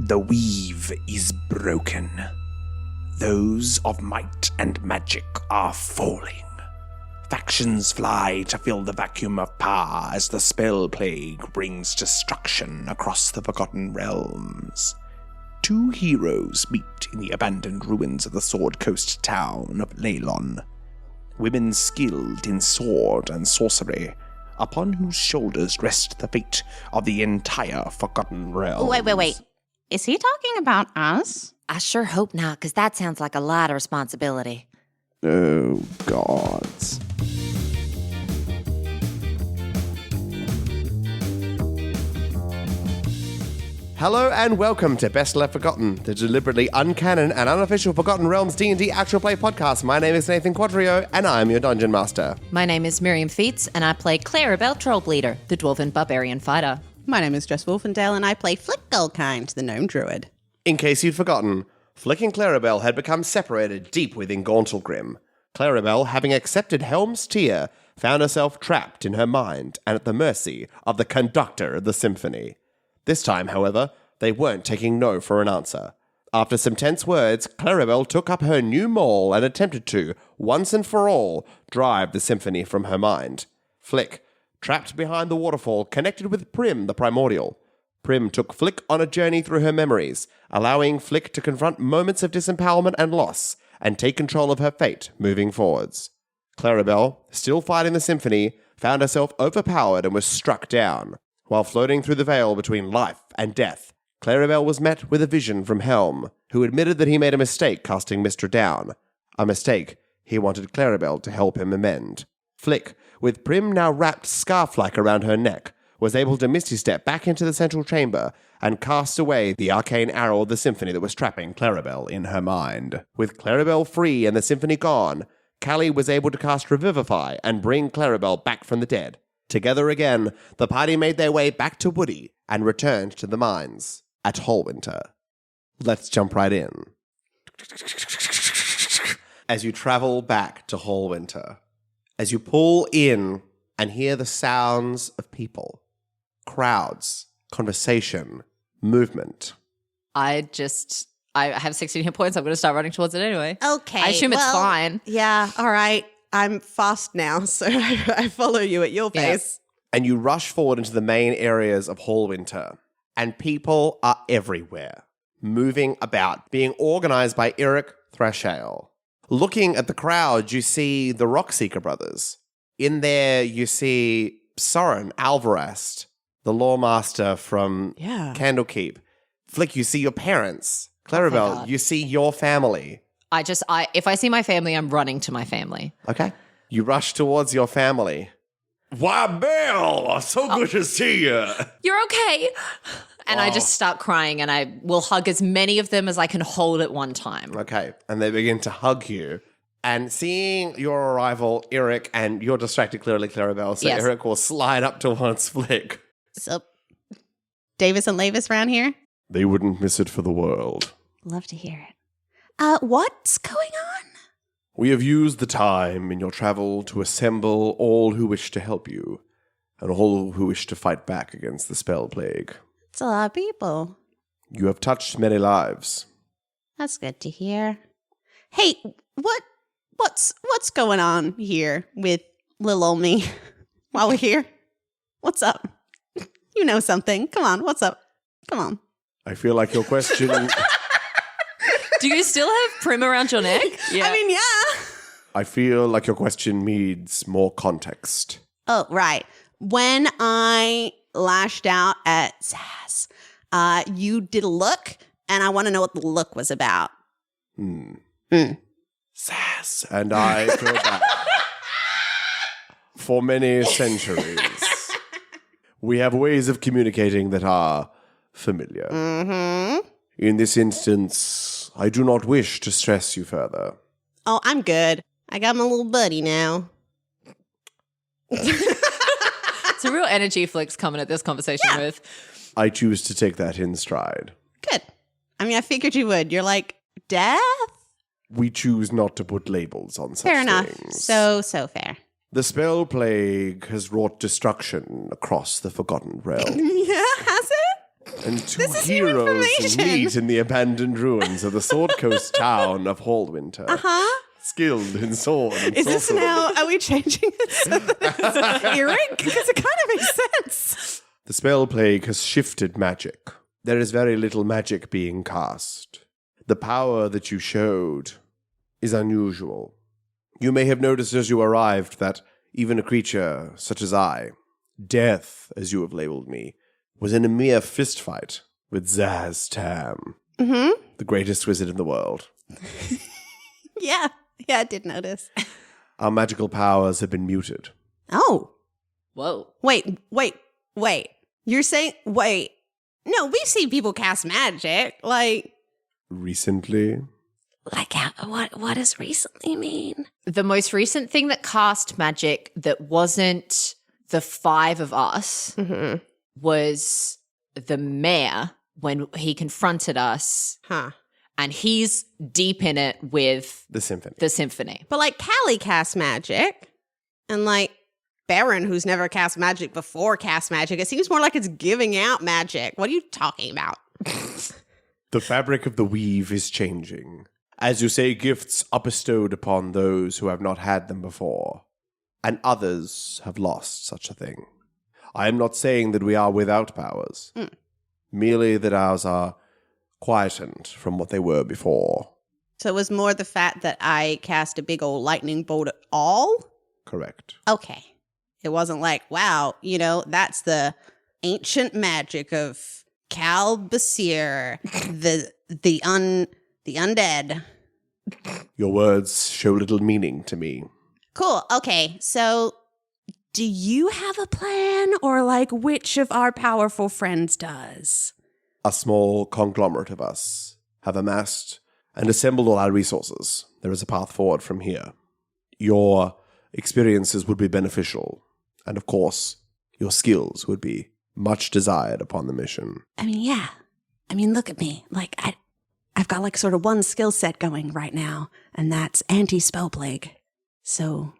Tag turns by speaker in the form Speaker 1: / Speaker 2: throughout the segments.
Speaker 1: The weave is broken. Those of might and magic are falling. Factions fly to fill the vacuum of power as the spell plague brings destruction across the Forgotten Realms. Two heroes meet in the abandoned ruins of the Sword Coast town of Leylon. Women skilled in sword and sorcery, upon whose shoulders rest the fate of the entire Forgotten Realms.
Speaker 2: Wait. Is he talking about us?
Speaker 3: I sure hope not, because that sounds like a lot of responsibility.
Speaker 4: Oh, gods. Hello and welcome to Best Left Forgotten, the deliberately uncanon and unofficial Forgotten Realms D&D actual play podcast. My name is Nathan Quadrio, and I'm your Dungeon Master.
Speaker 3: My name is Miriam Feats, and I play Clarrybelle Trollbleeder, the Dwarven Barbarian Fighter.
Speaker 2: My name is Jess Wolfendale, and I play Flick Gullkind, the Gnome Druid.
Speaker 4: In case you'd forgotten, Flick and Clarrybelle had become separated deep within Gauntlgrim. Clarrybelle, having accepted Helm's Tier, found herself trapped in her mind and at the mercy of the conductor of the symphony. This time, however, they weren't taking no for an answer. After some tense words, Clarrybelle took up her new maul and attempted to, once and for all, drive the symphony from her mind. Flick, trapped behind the waterfall, connected with Prim, the Primordial. Prim took Flick on a journey through her memories, allowing Flick to confront moments of disempowerment and loss, and take control of her fate moving forwards. Clarrybelle, still fighting the symphony, found herself overpowered and was struck down. While floating through the veil between life and death, Clarrybelle was met with a vision from Helm, who admitted that he made a mistake casting Mystra down. A mistake he wanted Clarrybelle to help him amend. Flick, with Prim now wrapped scarf-like around her neck, was able to misty step back into the central chamber and cast away the arcane arrow of the symphony that was trapping Clarrybelle in her mind. With Clarrybelle free and the symphony gone, Callie was able to cast Revivify and bring Clarrybelle back from the dead. Together again, the party made their way back to Woody and returned to the mines at Hallwinter. Let's jump right in. As you travel back to Hallwinter, as you pull in and hear the sounds of people, crowds, conversation, movement.
Speaker 3: I have 16 hit points. I'm going to start running towards it anyway.
Speaker 2: Okay.
Speaker 3: I assume it's fine.
Speaker 2: Yeah, all right. I'm fast now, so I follow you at your pace.
Speaker 4: And you rush forward into the main areas of Hallwinter, and people are everywhere, moving about, being organized by Eric Thrashale. Looking at the crowd, you see the Rockseeker brothers. In there, you see Soren Alvarast, the Lawmaster from Candlekeep. Flick, you see your parents. Clarrybelle, you see your family.
Speaker 3: If I see my family, I'm running to my family.
Speaker 4: Okay. You rush towards your family.
Speaker 1: Why, Belle, so good to see you.
Speaker 3: You're okay. And I just start crying, and I will hug as many of them as I can hold at one time.
Speaker 4: Okay. And they begin to hug you. And seeing your arrival, Eric, and you're distracted clearly, Clarrybelle, so
Speaker 3: Yes.
Speaker 4: Eric will slide up towards Flick.
Speaker 2: So, Davis and Lavis around here?
Speaker 4: They wouldn't miss it for the world.
Speaker 2: Love to hear it. What's going on?
Speaker 4: We have used the time in your travel to assemble all who wish to help you, and all who wish to fight back against the spell plague.
Speaker 2: It's a lot of people.
Speaker 4: You have touched many lives.
Speaker 2: That's good to hear. Hey, what's going on here with Lil Ol' Me while we're here? What's up? You know something. Come on, what's up? Come on.
Speaker 4: I feel like your question...
Speaker 3: Do you still have Prim around your neck? Yeah.
Speaker 2: I mean, yeah.
Speaker 4: I feel like your question needs more context.
Speaker 2: Oh, right. When I lashed out at Sass, you did a look, and I want to know what the look was about.
Speaker 4: Sass. And I feel that for many centuries, we have ways of communicating that are familiar.
Speaker 2: Mm-hmm.
Speaker 4: In this instance, I do not wish to stress you further.
Speaker 2: Oh, I'm good. I got my little buddy now.
Speaker 3: It's a real energy Flick's coming at this conversation with.
Speaker 4: I choose to take that in stride.
Speaker 2: Good. I mean, I figured you would. You're like, death?
Speaker 4: We choose not to put labels on such
Speaker 2: Fair enough.
Speaker 4: things.
Speaker 2: So fair.
Speaker 4: The spell plague has wrought destruction across the Forgotten Realm.
Speaker 2: Yeah, has it?
Speaker 4: And two
Speaker 2: This is new
Speaker 4: heroes
Speaker 2: information.
Speaker 4: meet in the abandoned ruins of the Sword Coast town of Hallwinter.
Speaker 2: Huh?
Speaker 4: Skilled in sword and
Speaker 2: Is this
Speaker 4: sorcery.
Speaker 2: now, are we changing it so that it's Eric? Because it kind of makes sense.
Speaker 4: The spell plague has shifted magic. There is very little magic being cast. The power that you showed is unusual. You may have noticed as you arrived that even a creature such as I, death, as you have labeled me, was in a mere fistfight with Zaz Tam, the greatest wizard in the world.
Speaker 2: Yeah, I did notice.
Speaker 4: Our magical powers have been muted.
Speaker 2: Oh,
Speaker 3: Whoa.
Speaker 2: wait. You're saying, wait. No, we've seen people cast magic. Like,
Speaker 4: Recently,
Speaker 2: like what does recently mean?
Speaker 3: The most recent thing that cast magic that wasn't the 5 of us was the mayor when he confronted us,
Speaker 2: Huh.
Speaker 3: and he's deep in it with
Speaker 4: the symphony.
Speaker 3: the symphony.
Speaker 2: But like Callie casts magic, and like Baron, who's never cast magic before, casts magic. It seems more like it's giving out magic. What are you talking about?
Speaker 4: The fabric of the weave is changing. As you say, gifts are bestowed upon those who have not had them before, and others have lost such a thing. I am not saying that we are without powers, merely that ours are quietened from what they were before.
Speaker 2: So it was more the fact that I cast a big old lightning bolt at all?
Speaker 4: Correct.
Speaker 2: Okay. It wasn't like, wow, that's the ancient magic of Cal Basir, the undead.
Speaker 4: Your words show little meaning to me.
Speaker 2: Cool. Okay. So do you have a plan, or like which of our powerful friends does?
Speaker 4: A small conglomerate of us have amassed and assembled all our resources. There is a path forward from here. Your experiences would be beneficial, and of course, your skills would be much desired upon the mission.
Speaker 2: I mean, yeah. I mean, look at me. Like, I've got like sort of one skill set going right now, and that's anti-spell plague. So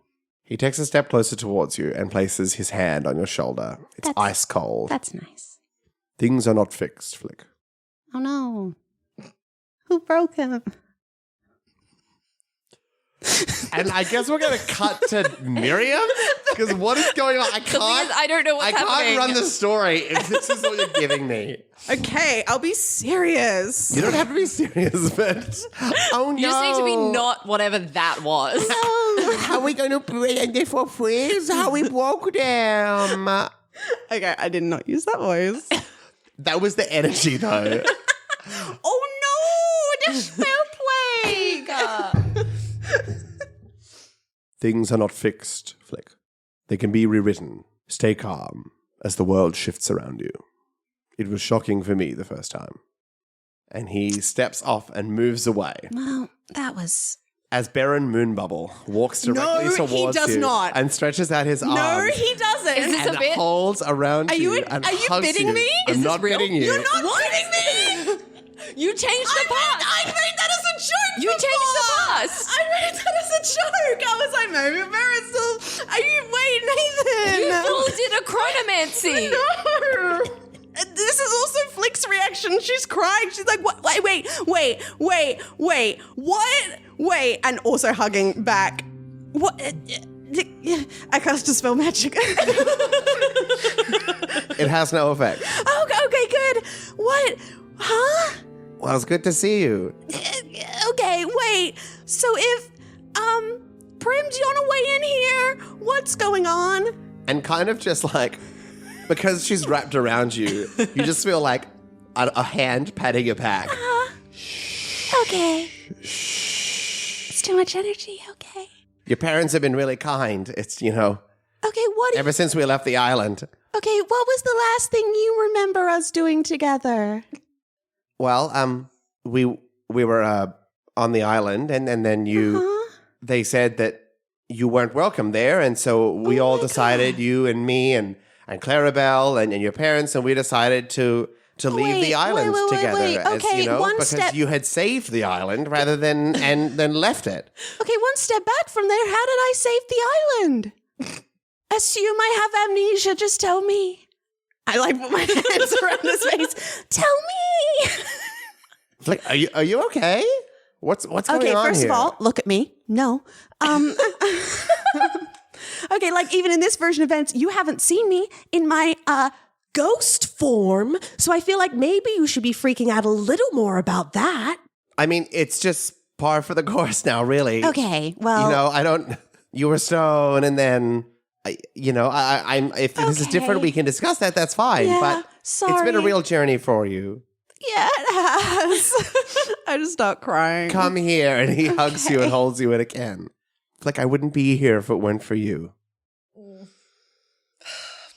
Speaker 4: He takes a step closer towards you and places his hand on your shoulder. It's ice cold.
Speaker 2: that's nice.
Speaker 4: Things are not fixed, Flick.
Speaker 2: Oh no. Who broke him?
Speaker 4: And I guess we're going to cut to Miriam? Because what is going on? I
Speaker 3: don't know what's happening.
Speaker 4: can't run the story if this is what you're giving me.
Speaker 2: Okay, I'll be serious.
Speaker 4: You don't have to be serious, but... Oh, no.
Speaker 3: You just need to be not whatever that was.
Speaker 4: How are we going to bring it for freeze? How we broke them?
Speaker 2: Okay, I did not use that voice.
Speaker 4: That was the energy, though.
Speaker 2: Oh no, the spell plague.
Speaker 4: Things are not fixed, Flick. They can be rewritten. Stay calm as the world shifts around you. It was shocking for me the first time. And he steps off and moves away.
Speaker 2: Well, that was...
Speaker 4: As Baron Moonbubble walks directly
Speaker 2: No,
Speaker 4: towards
Speaker 2: he does
Speaker 4: you
Speaker 2: not.
Speaker 4: and stretches out his
Speaker 2: No,
Speaker 4: arms
Speaker 2: he doesn't.
Speaker 3: Is this
Speaker 4: and
Speaker 3: a bit?
Speaker 4: holds around
Speaker 2: Are you
Speaker 4: and
Speaker 2: are you
Speaker 4: hugs
Speaker 2: bidding
Speaker 4: you.
Speaker 2: me?
Speaker 4: I'm
Speaker 3: Is this
Speaker 4: not
Speaker 3: real?
Speaker 4: bidding you.
Speaker 2: You're not bidding me.
Speaker 3: You changed the past.
Speaker 2: I made that as a joke.
Speaker 3: You changed the
Speaker 2: before.
Speaker 3: past.
Speaker 2: I made that as a joke. I was like, maybe Marisol. Are you wait, Nathan?
Speaker 3: You full did a chronomancy.
Speaker 2: No. This is also Flick's reaction. She's crying. She's like, what? Wait. What? Wait. And also hugging back. What? I cast a spell magic.
Speaker 4: It has no effect.
Speaker 2: Oh, okay, good. What? Huh?
Speaker 4: Well, it's good to see you.
Speaker 2: Okay, wait. So if, Prim, do you want to weigh in here? What's going on?
Speaker 4: And kind of just like, because she's wrapped around you, you just feel like a hand patting your back.
Speaker 2: Okay. It's too much energy, okay.
Speaker 4: Your parents have been really kind. It's,
Speaker 2: Okay, what?
Speaker 4: ever since we left the island.
Speaker 2: Okay, what was the last thing you remember us doing together?
Speaker 4: Well, we were on the island, and then they said that you weren't welcome there, and so we all decided, you and me and Clarrybelle and your parents, and we decided to leave the island together, as
Speaker 2: Okay, one
Speaker 4: because
Speaker 2: step-
Speaker 4: you had saved the island rather than left it.
Speaker 2: Okay, one step back from there. How did I save the island? Assume I have amnesia. Just tell me. I like put my hands around his face. Tell me.
Speaker 4: Flick, are you okay? What's going on here?
Speaker 2: Okay, first of all, look at me. No. Okay, like even in this version of events, you haven't seen me in my
Speaker 5: Ghost form. So I feel like maybe you should be freaking out a little more about that.
Speaker 4: I mean, it's just par for the course now, really.
Speaker 2: Okay, well,
Speaker 4: You know, I don't. You were stoned, and then, I'm. If this is different,
Speaker 2: Okay.
Speaker 4: we can discuss that. That's fine.
Speaker 2: Yeah,
Speaker 4: but it's been a
Speaker 2: sorry.
Speaker 4: real journey for you.
Speaker 2: yeah, it has. I just start crying.
Speaker 4: Come here, and he hugs you and holds you in again. Like I wouldn't be here if it weren't for you.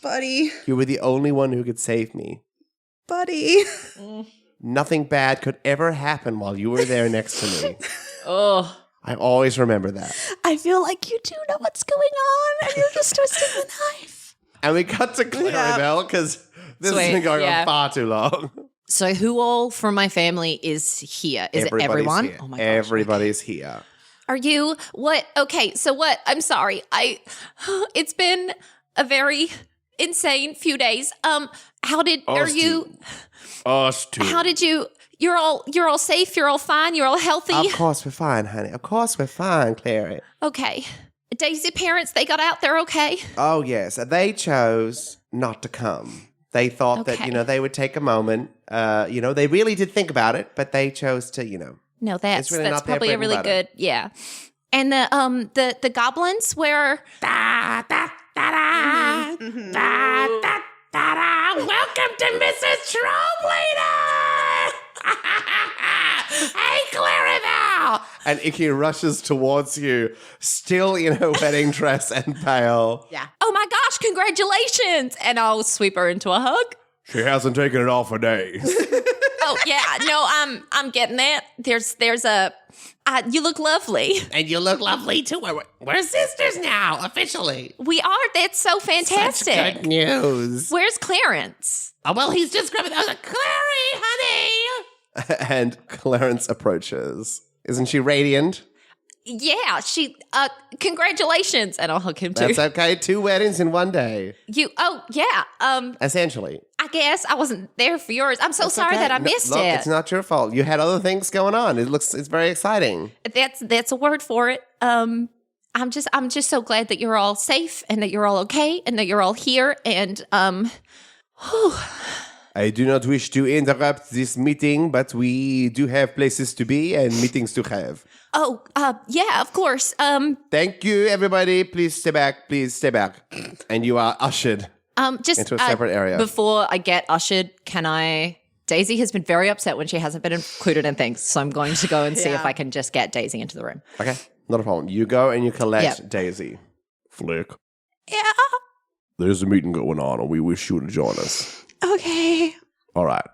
Speaker 2: Buddy,
Speaker 4: You were the only one who could save me.
Speaker 2: buddy.
Speaker 4: Nothing bad could ever happen while you were there next to me.
Speaker 3: Oh.
Speaker 4: I always remember that.
Speaker 2: I feel like you do know what's going on, and you're just twisting the knife.
Speaker 4: And we cut to Clarrybelle because this has
Speaker 3: Sweet,
Speaker 4: been going
Speaker 3: yeah.
Speaker 4: on far too long.
Speaker 3: So who all from my family is here? Is it everyone?
Speaker 4: Here.
Speaker 3: Oh my gosh.
Speaker 4: Everybody's here.
Speaker 3: Are you what? Okay, so what? I'm sorry. It's been a very insane few days. How did
Speaker 4: Us too.
Speaker 3: how did you you're all safe, you're all fine, you're all healthy?
Speaker 4: Of course we're fine, honey. Of course we're fine, Clary.
Speaker 3: Okay. Daisy parents, they got out, they're okay.
Speaker 4: Oh, yes. They chose not to come. They thought that,
Speaker 3: Okay.
Speaker 4: they would take a moment. They really did think about it, but they chose to,
Speaker 3: No, that's
Speaker 4: really not their
Speaker 3: probably
Speaker 4: bread
Speaker 3: a
Speaker 4: and
Speaker 3: really
Speaker 4: butter.
Speaker 3: good, yeah. And the goblins where
Speaker 5: Welcome to Mrs. Troublemaker! Hey, Clarrybelle!
Speaker 4: And Icky rushes towards you, still in her wedding dress and pale.
Speaker 2: Yeah.
Speaker 3: oh my gosh, congratulations! And I'll sweep her into a hug.
Speaker 4: She hasn't taken it off for days.
Speaker 3: Oh yeah, no, I'm getting that. There's a, you look lovely.
Speaker 5: And you look lovely too. We're sisters now, officially.
Speaker 3: We are. That's so fantastic.
Speaker 5: Such good news.
Speaker 3: Where's Clarence?
Speaker 5: Oh, well, he's just grabbing. I was like, Clary, honey.
Speaker 4: And Clarence approaches. Isn't she radiant?
Speaker 3: Yeah, she. Congratulations, and I'll hug him too.
Speaker 4: That's okay. 2 weddings in one day,
Speaker 3: You. Oh yeah.
Speaker 4: essentially.
Speaker 3: I guess I wasn't there for yours. I'm so sorry
Speaker 4: Okay.
Speaker 3: that I
Speaker 4: No,
Speaker 3: missed
Speaker 4: look,
Speaker 3: it.
Speaker 4: It's not your fault. You had other things going on. It's very exciting.
Speaker 3: That's a word for it. I'm just so glad that you're all safe and that you're all okay and that you're all here and whew.
Speaker 4: I do not wish to interrupt this meeting, but we do have places to be and meetings to have.
Speaker 3: Oh, yeah, of course.
Speaker 4: Thank you, everybody. Please stay back. Please stay back. And you are ushered.
Speaker 3: Just
Speaker 4: Into a separate area.
Speaker 3: Before I get ushered, can I? Daisy has been very upset when she hasn't been included in things, so I'm going to go and see if I can just get Daisy into the room.
Speaker 4: Okay, not a problem. You go and you collect
Speaker 3: Yep.
Speaker 4: Daisy. Flick,
Speaker 2: Yeah.
Speaker 4: there's a meeting going on and we wish you to join us.
Speaker 2: Okay.
Speaker 4: All right.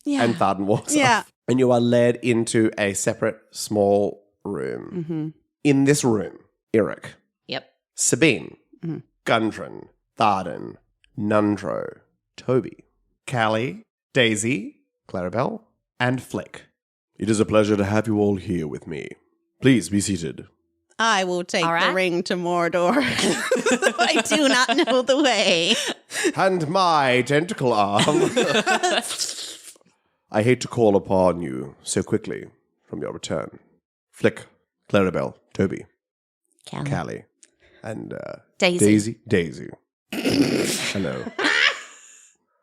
Speaker 2: Yeah.
Speaker 4: And Tharden walks
Speaker 2: Yeah.
Speaker 4: off. And you are led into a separate small room.
Speaker 2: Mm-hmm.
Speaker 4: In this room, Eric,
Speaker 3: Yep.
Speaker 4: Sabine,
Speaker 2: Mhm.
Speaker 4: Gundren, Tharden, Nundro, Toby, Callie, Daisy, Clarrybelle, and Flick. It is a pleasure to have you all here with me. Please be seated.
Speaker 2: I will take
Speaker 3: All right.
Speaker 2: the ring to Mordor. I do not know the way.
Speaker 4: And my tentacle arm. I hate to call upon you so quickly from your return. Flick, Clarrybelle, Toby, Callie, and
Speaker 3: Daisy.
Speaker 4: Daisy. Hello.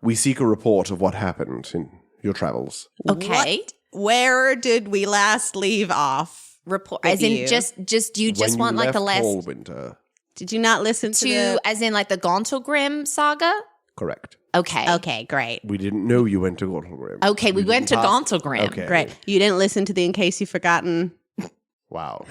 Speaker 4: We seek a report of what happened in your travels.
Speaker 3: Okay.
Speaker 2: Where did we last leave off?
Speaker 3: Report
Speaker 2: With
Speaker 3: as in
Speaker 2: you.
Speaker 3: just you just
Speaker 4: When
Speaker 3: want
Speaker 4: you
Speaker 3: like the
Speaker 4: left
Speaker 3: last
Speaker 4: Hallwinter.
Speaker 2: Did you not listen to the...
Speaker 3: as in like the Gauntlgrim saga?
Speaker 4: Correct.
Speaker 3: Okay.
Speaker 2: Okay, great.
Speaker 4: We didn't know you went to Gottelgrim.
Speaker 3: Okay, we went to
Speaker 4: didn't pass-
Speaker 3: Gauntlgrim.
Speaker 4: Okay.
Speaker 2: Great. You didn't listen to the In Case You've Forgotten.
Speaker 4: Wow.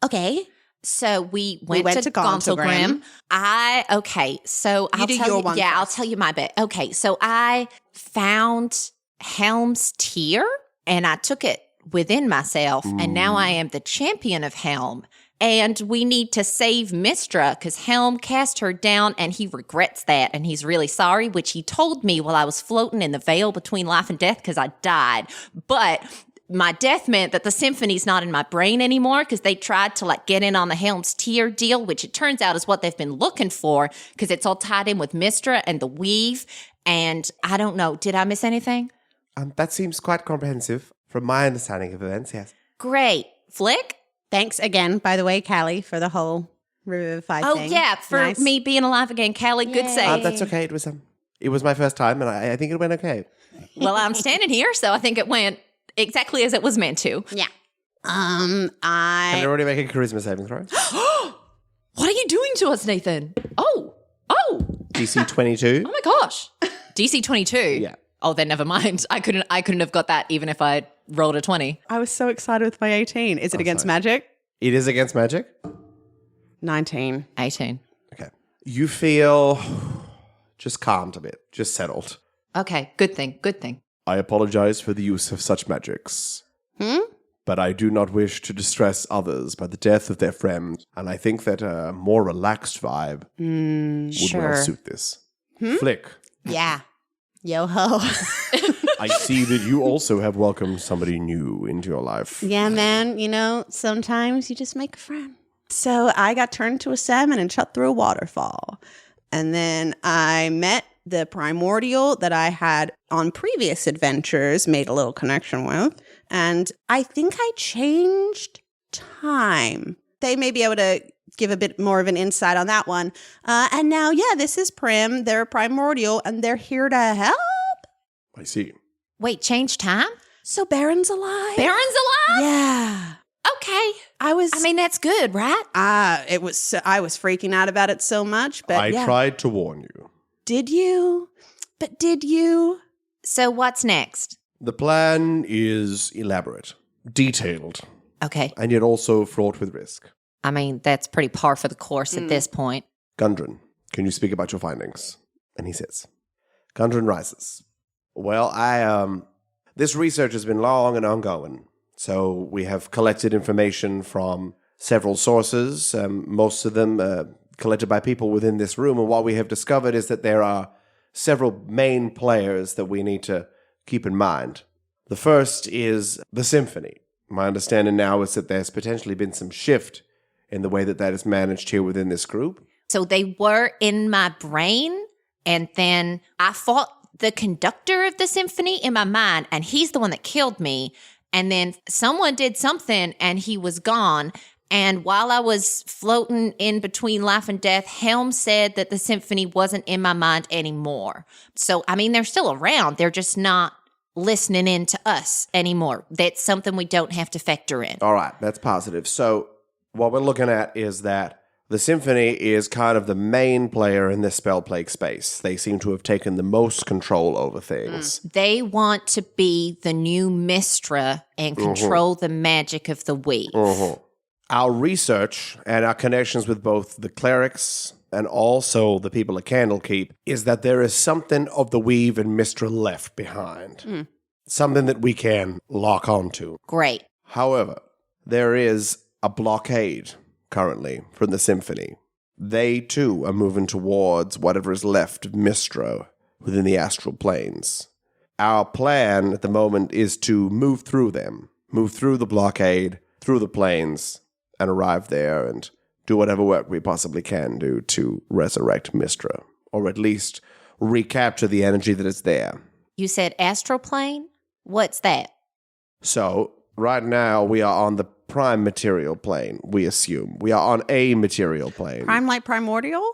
Speaker 2: Okay.
Speaker 3: So we went to
Speaker 2: Gauntlgrim.
Speaker 3: Gauntlgrim. So I'll
Speaker 2: do
Speaker 3: tell
Speaker 2: your
Speaker 3: you.
Speaker 2: one
Speaker 3: Yeah, I'll
Speaker 2: first.
Speaker 3: tell you my bit. Okay, so I found Helm's Tear and I took it within myself, and now I am the champion of Helm. And we need to save Mystra because Helm cast her down and he regrets that and he's really sorry, which he told me while I was floating in the veil between life and death because I died. But my death meant that the symphony's not in my brain anymore because they tried to like get in on the Helm's Tier deal, which it turns out is what they've been looking for because it's all tied in with Mystra and the weave. And I don't know. Did I miss anything?
Speaker 4: That seems quite comprehensive from my understanding of events, yes.
Speaker 3: Great. Flick?
Speaker 2: Thanks again, by the way, Callie, for the whole Revivify
Speaker 3: Oh,
Speaker 2: thing.
Speaker 3: yeah, for
Speaker 2: Nice.
Speaker 3: me being alive again. Callie, good
Speaker 2: Yay.
Speaker 3: save.
Speaker 4: That's okay. It was my first time, and I think it went okay.
Speaker 3: Well, I'm standing here, so I think it went exactly as it was meant to.
Speaker 2: Yeah.
Speaker 4: Can you already make a charisma saving throw?
Speaker 3: What are you doing to us, Nathan? Oh.
Speaker 4: DC 22.
Speaker 3: Oh my gosh. DC 22?
Speaker 4: Yeah.
Speaker 3: Oh, then never mind. I couldn't have got that even if I rolled a 20.
Speaker 2: I was so excited with my 18. Is it against magic?
Speaker 4: It is against magic.
Speaker 2: 19.
Speaker 3: 18.
Speaker 4: Okay. You feel just calmed a bit, just settled.
Speaker 3: Okay, good thing.
Speaker 4: I apologize for the use of such magics. But I do not wish to distress others by the death of their friend, and I think that a more relaxed vibe would
Speaker 3: sure.
Speaker 4: well suit this. Flick,
Speaker 2: Yeah. Yo-ho.
Speaker 4: I see that you also have welcomed somebody new into your life.
Speaker 2: Yeah, man. You know, sometimes you just make a friend. So I got turned to a salmon and shot through a waterfall. And then I met the primordial that I had on previous adventures, made a little connection with. And I think I changed time. They may be able to give a bit more of an insight on that one. And now, yeah, this is Prim. They're primordial and they're here to help.
Speaker 4: I see.
Speaker 3: Wait, change time?
Speaker 2: So Baron's alive.
Speaker 3: Baron's alive?
Speaker 2: Yeah.
Speaker 3: Okay.
Speaker 2: I
Speaker 3: mean, that's good, right?
Speaker 2: I was freaking out about it so much, but
Speaker 4: I
Speaker 2: yeah.
Speaker 4: tried to warn you.
Speaker 2: Did you? But did you?
Speaker 3: So what's next?
Speaker 4: The plan is elaborate, detailed,
Speaker 3: Okay.
Speaker 4: and yet also fraught with risk.
Speaker 3: I mean, that's pretty par for the course at this point.
Speaker 4: Gundren, can you speak about your findings? And he says, Gundren rises. Well, this research has been long and ongoing. So we have collected information from several sources, most of them collected by people within this room. And what we have discovered is that there are several main players that we need to keep in mind. The first is the symphony. My understanding now is that there's potentially been some shift in the way that is managed here within this group.
Speaker 3: So they were in my brain, and then I fought the conductor of the symphony in my mind, and he's the one that killed me. And then someone did something, and he was gone. And while I was floating in between life and death, Helm said that the symphony wasn't in my mind anymore. So, I mean, they're still around. They're just not listening in to us anymore. That's something we don't have to factor in.
Speaker 4: All right, that's positive. So what we're looking at is that the symphony is kind of the main player in this spell plague space. They seem to have taken the most control over things.
Speaker 3: They want to be the new Mystra and control the magic of the weave.
Speaker 4: Our research and our connections with both the clerics and also the people at Candlekeep is that there is something of the weave and Mystra left behind. Something that we can lock onto.
Speaker 3: Great.
Speaker 4: However, there is a blockade currently from the symphony. They, too, are moving towards whatever is left of Mystra within the astral planes. Our plan at the moment is to move through them, move through the blockade, through the planes, and arrive there and do whatever work we possibly can do to resurrect Mystra, or at least recapture the energy that is there.
Speaker 3: You said astral plane? What's that?
Speaker 4: So, right now, we are on the prime material plane, we assume. We are on a material plane.
Speaker 2: Prime like primordial?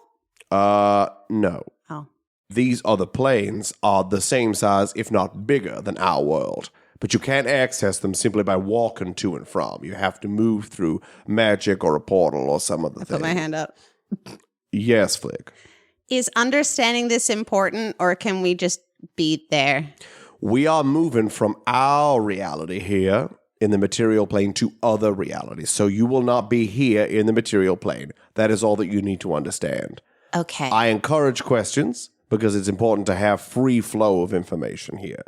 Speaker 4: No.
Speaker 2: Oh.
Speaker 4: These other planes are the same size, if not bigger, than our world. But you can't access them simply by walking to and from. You have to move through magic or a portal or some other thing.
Speaker 2: Put my hand up.
Speaker 4: Yes, Flick.
Speaker 2: Is understanding this important, or can we just be there?
Speaker 4: We are moving from our reality here in the material plane to other realities. So you will not be here in the material plane. That is all that you need to understand.
Speaker 3: Okay.
Speaker 4: I encourage questions because it's important to have free flow of information here.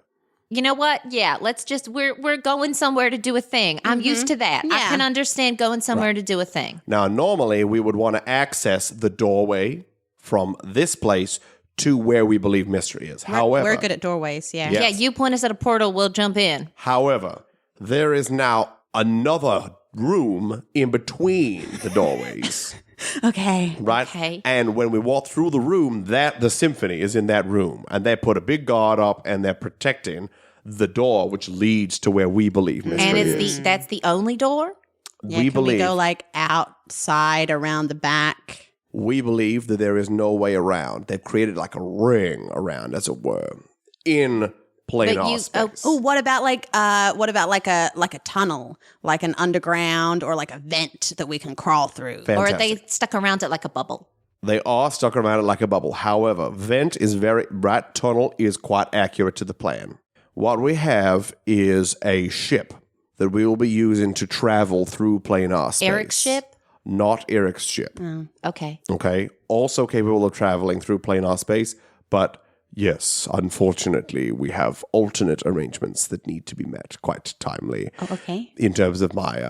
Speaker 3: You know what? Yeah, let's just, we're going somewhere to do a thing. I'm used to that. I
Speaker 2: Yeah.
Speaker 3: can understand going somewhere to do a thing.
Speaker 4: Now, normally we would want to access the doorway from this place to where we believe Mystery is. However,
Speaker 2: We're good at doorways, yeah.
Speaker 4: Yes.
Speaker 3: Yeah, you point us at a portal, we'll jump in.
Speaker 4: However, there is now another room in between the doorways.
Speaker 2: Okay.
Speaker 4: Right?
Speaker 3: Okay.
Speaker 4: And when we walk through the room, the symphony is in that room. And they put a big guard up and they're protecting the door which leads to where we believe Mystery
Speaker 3: And
Speaker 4: is.
Speaker 3: that's the only door?
Speaker 2: Yeah,
Speaker 4: we
Speaker 2: can
Speaker 4: believe
Speaker 2: we go like outside around the back?
Speaker 4: we believe that there is no way around. They've created like a ring around, as it were, in planar space.
Speaker 2: Oh, what about like a tunnel, like an underground or like a vent that we can crawl through?
Speaker 3: Or are
Speaker 4: Fantastic.
Speaker 3: they stuck around it like a bubble?
Speaker 4: They are stuck around it like a bubble. However, vent is right, tunnel is quite accurate to the plan. What we have is a ship that we will be using to travel through planar space.
Speaker 3: Eric's ship?
Speaker 4: Not Eric's ship.
Speaker 3: Okay.
Speaker 4: Okay. Also capable of traveling through planar space, but yes, unfortunately, we have alternate arrangements that need to be met quite timely
Speaker 2: Oh, okay.
Speaker 4: in terms of my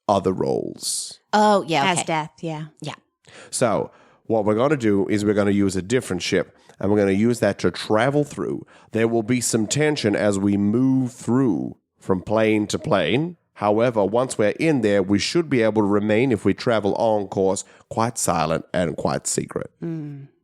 Speaker 4: other roles.
Speaker 3: Oh, yeah. Okay.
Speaker 2: As death, yeah.
Speaker 3: Yeah.
Speaker 4: So what we're going to do is we're going to use a different ship, and we're going to use that to travel through. There will be some tension as we move through from plane to plane. However, once we're in there, we should be able to remain, if we travel on course, quite silent and quite secret.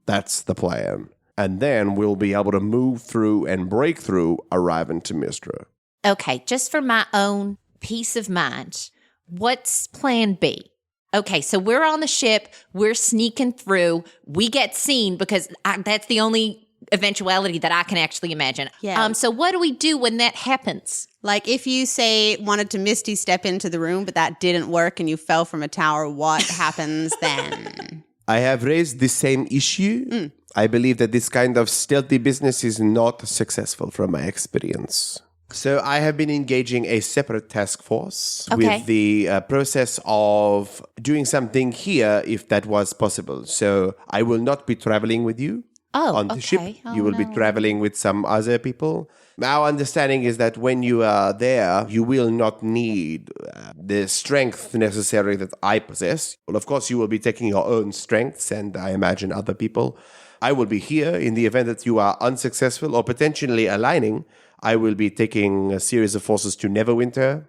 Speaker 4: That's the plan. And then we'll be able to move through and break through, arriving to Mystra.
Speaker 3: Okay. Just for my own peace of mind, what's plan B? Okay, so we're on the ship. We're sneaking through. We get seen because that's the only eventuality that I can actually imagine.
Speaker 2: Yeah.
Speaker 3: So what do we do when that happens?
Speaker 2: Like if you say wanted to Misty step into the room, but that didn't work and you fell from a tower, what happens then?
Speaker 4: I have raised the same issue. I believe that this kind of stealthy business is not successful from my experience. So I have been engaging a separate task force
Speaker 3: Okay.
Speaker 4: with the process of doing something here if that was possible. So I will not be traveling with you on the
Speaker 3: okay.
Speaker 4: ship.
Speaker 3: Oh,
Speaker 4: You will be
Speaker 3: no.
Speaker 4: traveling with some other people. Our understanding is that when you are there, you will not need the strength necessary that I possess. Well, of course, you will be taking your own strengths, and I imagine other people. I will be here in the event that you are unsuccessful or potentially aligning. I will be taking a series of forces to Neverwinter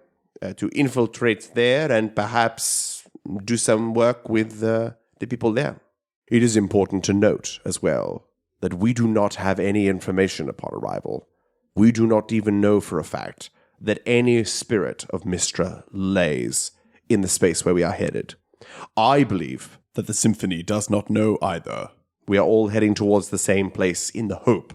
Speaker 4: to infiltrate there and perhaps do some work with the people there. It is important to note as well that we do not have any information upon arrival. We do not even know for a fact that any spirit of Mystra lays in the space where we are headed. I believe that the symphony does not know either. We are all heading towards the same place in the hope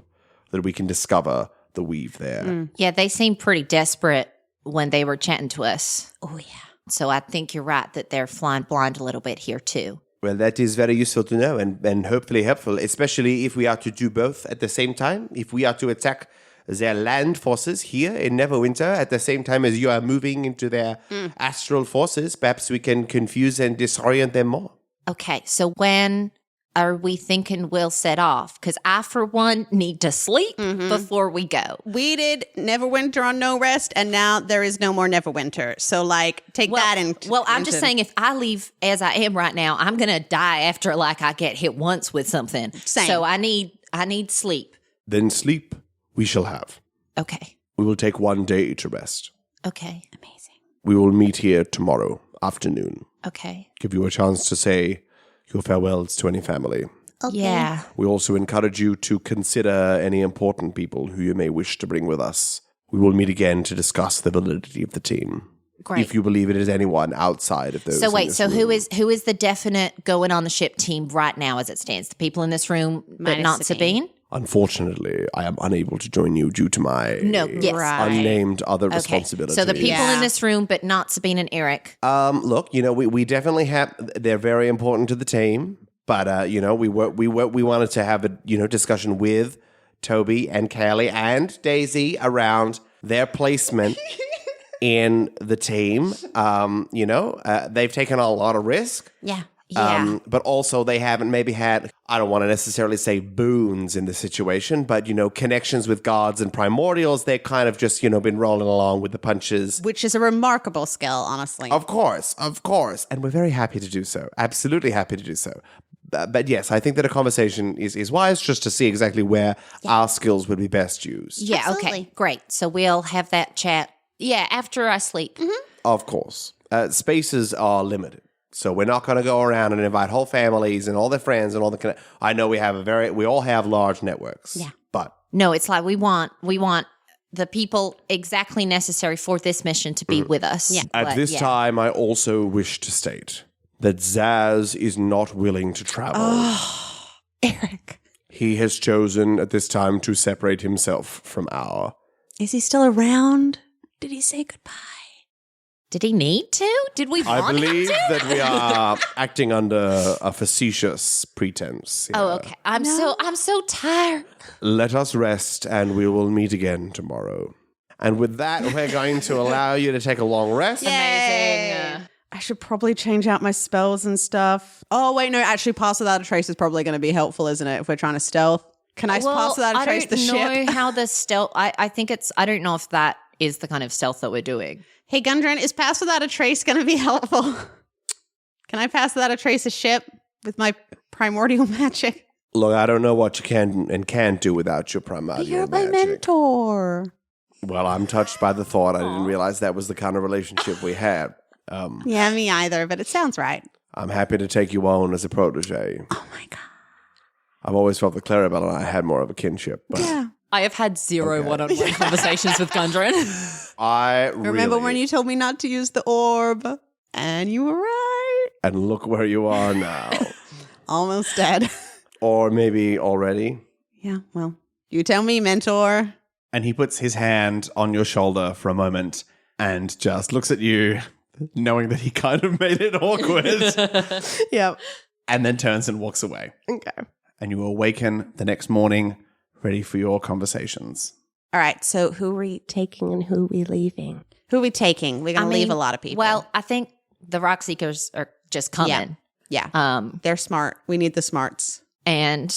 Speaker 4: that we can discover the weave there.
Speaker 3: Yeah, they seemed pretty desperate when they were chatting to us.
Speaker 2: Oh, yeah.
Speaker 3: So I think you're right that they're flying blind a little bit here too.
Speaker 4: Well, that is very useful to know and hopefully helpful, especially if we are to do both at the same time. If we are to attack their land forces here in Neverwinter at the same time as you are moving into their astral forces, perhaps we can confuse and disorient them more.
Speaker 3: Okay, so when are we thinking we'll set off? Because I, for one, need to sleep before we go.
Speaker 2: We did Neverwinter on No Rest, and now there is no more Neverwinter. So, like, take that and
Speaker 3: I'm just saying, if I leave as I am right now, I'm gonna die after like I get hit once with something.
Speaker 2: Same.
Speaker 3: So I need sleep.
Speaker 4: Then sleep we shall have.
Speaker 3: Okay.
Speaker 4: We will take one day to rest.
Speaker 3: Okay.
Speaker 2: Amazing.
Speaker 4: We will meet here tomorrow afternoon.
Speaker 3: Okay.
Speaker 4: Give you a chance to say your farewells to any family.
Speaker 2: Okay.
Speaker 3: Yeah.
Speaker 4: We also encourage you to consider any important people who you may wish to bring with us. We will meet again to discuss the validity of the team.
Speaker 3: Great.
Speaker 4: If you believe it is anyone outside of those.
Speaker 3: So
Speaker 4: in
Speaker 3: wait,
Speaker 4: this
Speaker 3: so
Speaker 4: room.
Speaker 3: who is the definite going on the ship team right now as it stands? The people in this room, but
Speaker 2: Minus
Speaker 3: not
Speaker 2: Sabine.
Speaker 3: Sabine?
Speaker 4: Unfortunately, I am unable to join you due to my
Speaker 3: Yes.
Speaker 2: Right.
Speaker 4: unnamed other
Speaker 3: Okay.
Speaker 4: responsibility.
Speaker 3: So the people
Speaker 2: Yeah.
Speaker 3: in this room, but not Sabine and Eric.
Speaker 4: Look, we definitely have. They're very important to the team, but we wanted to have a discussion with Toby and Callie and Daisy around their placement in the team. They've taken a lot of risk.
Speaker 3: Yeah. Yeah.
Speaker 4: But also they haven't maybe had, I don't want to necessarily say boons in the situation, but, connections with gods and primordials. They kind of just, been rolling along with the punches.
Speaker 2: Which is a remarkable skill, honestly.
Speaker 4: Of course. And we're very happy to do so. Absolutely happy to do so. But yes, I think that a conversation is wise just to see exactly where our skills would be best used.
Speaker 3: Yeah,
Speaker 2: Absolutely.
Speaker 3: okay, great. So we'll have that chat Yeah, after I sleep.
Speaker 4: Of course. Spaces are limited. So we're not going to go around and invite whole families and all their friends and all the... I know we all have large networks.
Speaker 2: Yeah.
Speaker 4: But...
Speaker 3: No, it's like we want the people exactly necessary for this mission to be with us.
Speaker 2: Yeah.
Speaker 4: At this time, I also wish to state that Zaz is not willing to travel.
Speaker 2: Eric.
Speaker 4: He has chosen at this time to separate himself from our...
Speaker 2: Is he still around? Did he say goodbye?
Speaker 3: Did he need to? Did we
Speaker 4: I
Speaker 3: want him
Speaker 4: believe
Speaker 3: to?
Speaker 4: that we are acting under a facetious pretense.
Speaker 3: Oh,
Speaker 4: here.
Speaker 3: okay. I'm so tired.
Speaker 4: Let us rest and we will meet again tomorrow. And with that, we're going to allow you to take a long rest.
Speaker 3: Amazing.
Speaker 2: I should probably change out my spells and stuff. Oh, wait, no, actually, Pass Without a Trace is probably going to be helpful, isn't it, if we're trying to stealth? Can I Pass Without a Trace the ship?
Speaker 3: I don't know how the stealth... I think it's... I don't know if that is the kind of stealth that we're doing.
Speaker 2: Hey, Gundren, is Pass Without a Trace going to be helpful? Can I Pass Without a Trace a ship with my primordial magic?
Speaker 4: Look, I don't know what you can and can't do without your primordial
Speaker 2: You're my
Speaker 4: magic.
Speaker 2: mentor.
Speaker 4: Well, I'm touched by the thought. I didn't realize that was the kind of relationship we had.
Speaker 2: Yeah, me either, but it sounds right.
Speaker 4: I'm happy to take you on as a protege.
Speaker 2: Oh, my God.
Speaker 4: I've always felt that Clarrybelle and I had more of a kinship. But
Speaker 2: Yeah.
Speaker 6: I have had zero one-on-one conversations with Gundren.
Speaker 4: I
Speaker 2: Remember when you told me not to use the orb? And you were right.
Speaker 4: And look where you are now.
Speaker 2: Almost dead.
Speaker 4: Or maybe already.
Speaker 2: Yeah, well, you tell me, mentor.
Speaker 1: And he puts his hand on your shoulder for a moment and just looks at you, knowing that he kind of made it awkward,
Speaker 2: Yep.
Speaker 1: and then turns and walks away.
Speaker 2: Okay.
Speaker 1: And you awaken the next morning, ready for your conversations.
Speaker 2: All right, so who are we
Speaker 5: Taking and who we leaving?
Speaker 2: Who are we taking? We're going to leave a lot of people.
Speaker 3: Well, I think the Rock Seekers are just coming.
Speaker 2: Yeah, they're smart. We need the smarts.
Speaker 3: And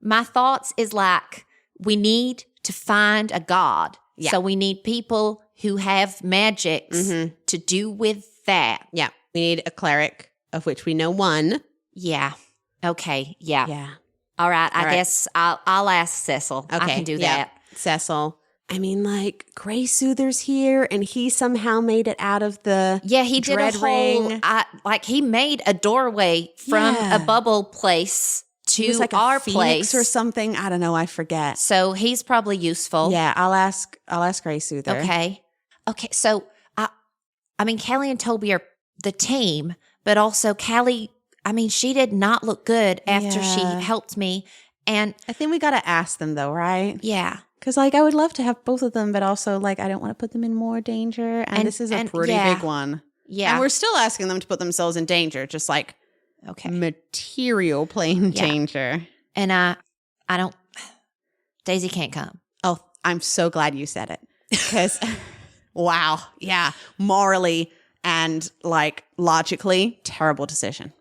Speaker 3: my thoughts is like, we need to find a god.
Speaker 2: Yeah.
Speaker 3: So we need people who have magics to do with that.
Speaker 2: Yeah, we need a cleric, of which we know one.
Speaker 3: Yeah. Okay. Yeah.
Speaker 2: Yeah.
Speaker 3: All right. I
Speaker 2: All right.
Speaker 3: guess I'll ask Cecil. I can do
Speaker 2: yeah.
Speaker 3: that.
Speaker 2: Cecil.
Speaker 5: I mean, like, Grey Soother's here, and he somehow made it out of the
Speaker 3: Yeah, he did
Speaker 5: dread
Speaker 3: a whole,
Speaker 5: ring.
Speaker 3: like he made a doorway from
Speaker 5: Yeah.
Speaker 3: a bubble place to
Speaker 5: He was like
Speaker 3: our
Speaker 5: a phoenix
Speaker 3: place
Speaker 5: or something. I don't know. I forget.
Speaker 3: So he's probably useful.
Speaker 5: Yeah, I'll ask Grey Soother.
Speaker 3: Okay. Okay. So I mean, Callie and Toby are the team, but also Callie, I mean, she did not look good after she
Speaker 5: Yeah.
Speaker 3: helped me. And
Speaker 2: I think we got to ask them, though, right?
Speaker 3: yeah.
Speaker 2: Because, like, I would love to have both of them, but also, like, I don't want to put them in more danger. And this is a pretty
Speaker 3: yeah.
Speaker 2: big one.
Speaker 3: Yeah.
Speaker 2: And we're still asking them to put themselves in danger, just like
Speaker 3: okay.
Speaker 2: material plane
Speaker 3: Yeah.
Speaker 2: danger.
Speaker 3: And I don't, Daisy can't come.
Speaker 2: Oh, I'm so glad you said it. Because, wow. Yeah. Morally and, like, logically, terrible decision.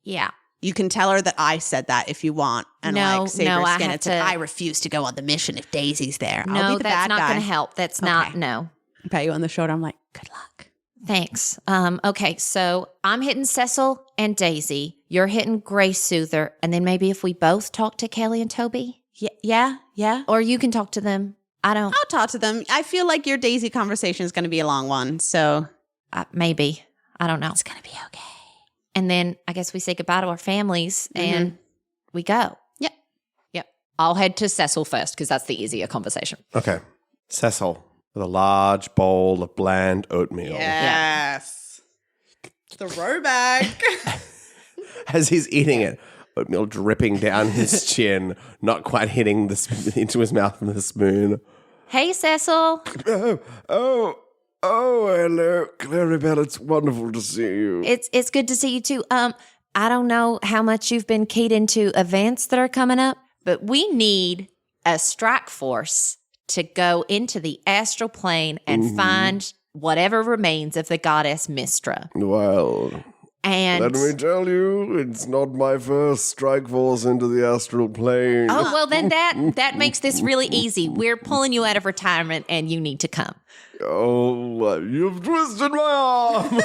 Speaker 3: Yeah.
Speaker 2: You can tell her that I said that if you want. And
Speaker 3: No,
Speaker 2: like save
Speaker 3: no,
Speaker 2: her
Speaker 3: I
Speaker 2: skin.
Speaker 3: have
Speaker 2: It's like,
Speaker 3: to-
Speaker 2: I refuse to go on the mission if Daisy's there. I'll
Speaker 3: No,
Speaker 2: be the
Speaker 3: that's
Speaker 2: bad
Speaker 3: not
Speaker 2: guy.
Speaker 3: going to help. That's
Speaker 2: Okay.
Speaker 3: not, no.
Speaker 2: Pat you on the shoulder. I'm like, good luck.
Speaker 3: Thanks. Okay, so I'm hitting Cecil and Daisy. You're hitting Grey Soother. And then maybe if we both talk to Kelly and Toby,
Speaker 2: Yeah.
Speaker 3: or you can talk to them. I don't,
Speaker 2: I'll talk to them. I feel like your Daisy conversation is going to be a long one. So
Speaker 3: maybe. I don't know.
Speaker 2: it's going to be okay.
Speaker 3: And then I guess we say goodbye to our families and we go.
Speaker 6: Yep. I'll head to Cecil first because that's the easier conversation.
Speaker 4: Okay. Cecil, with a large bowl of bland oatmeal.
Speaker 2: Yes. Throwback.
Speaker 4: As he's eating it, oatmeal dripping down his chin, not quite hitting into his mouth from the spoon.
Speaker 3: Hey, Cecil.
Speaker 4: Oh, hello, Clarrybelle. It's wonderful to see you.
Speaker 3: It's good to see you too. I don't know how much you've been keyed into events that are coming up, but we need a strike force to go into the astral plane and find whatever remains of the goddess Mystra.
Speaker 4: Well,
Speaker 3: And
Speaker 4: let me tell you, it's not my first strike force into the astral plane.
Speaker 3: oh well, then that makes this really easy. We're pulling you out of retirement, and you need to come.
Speaker 4: Oh, you've twisted my arm.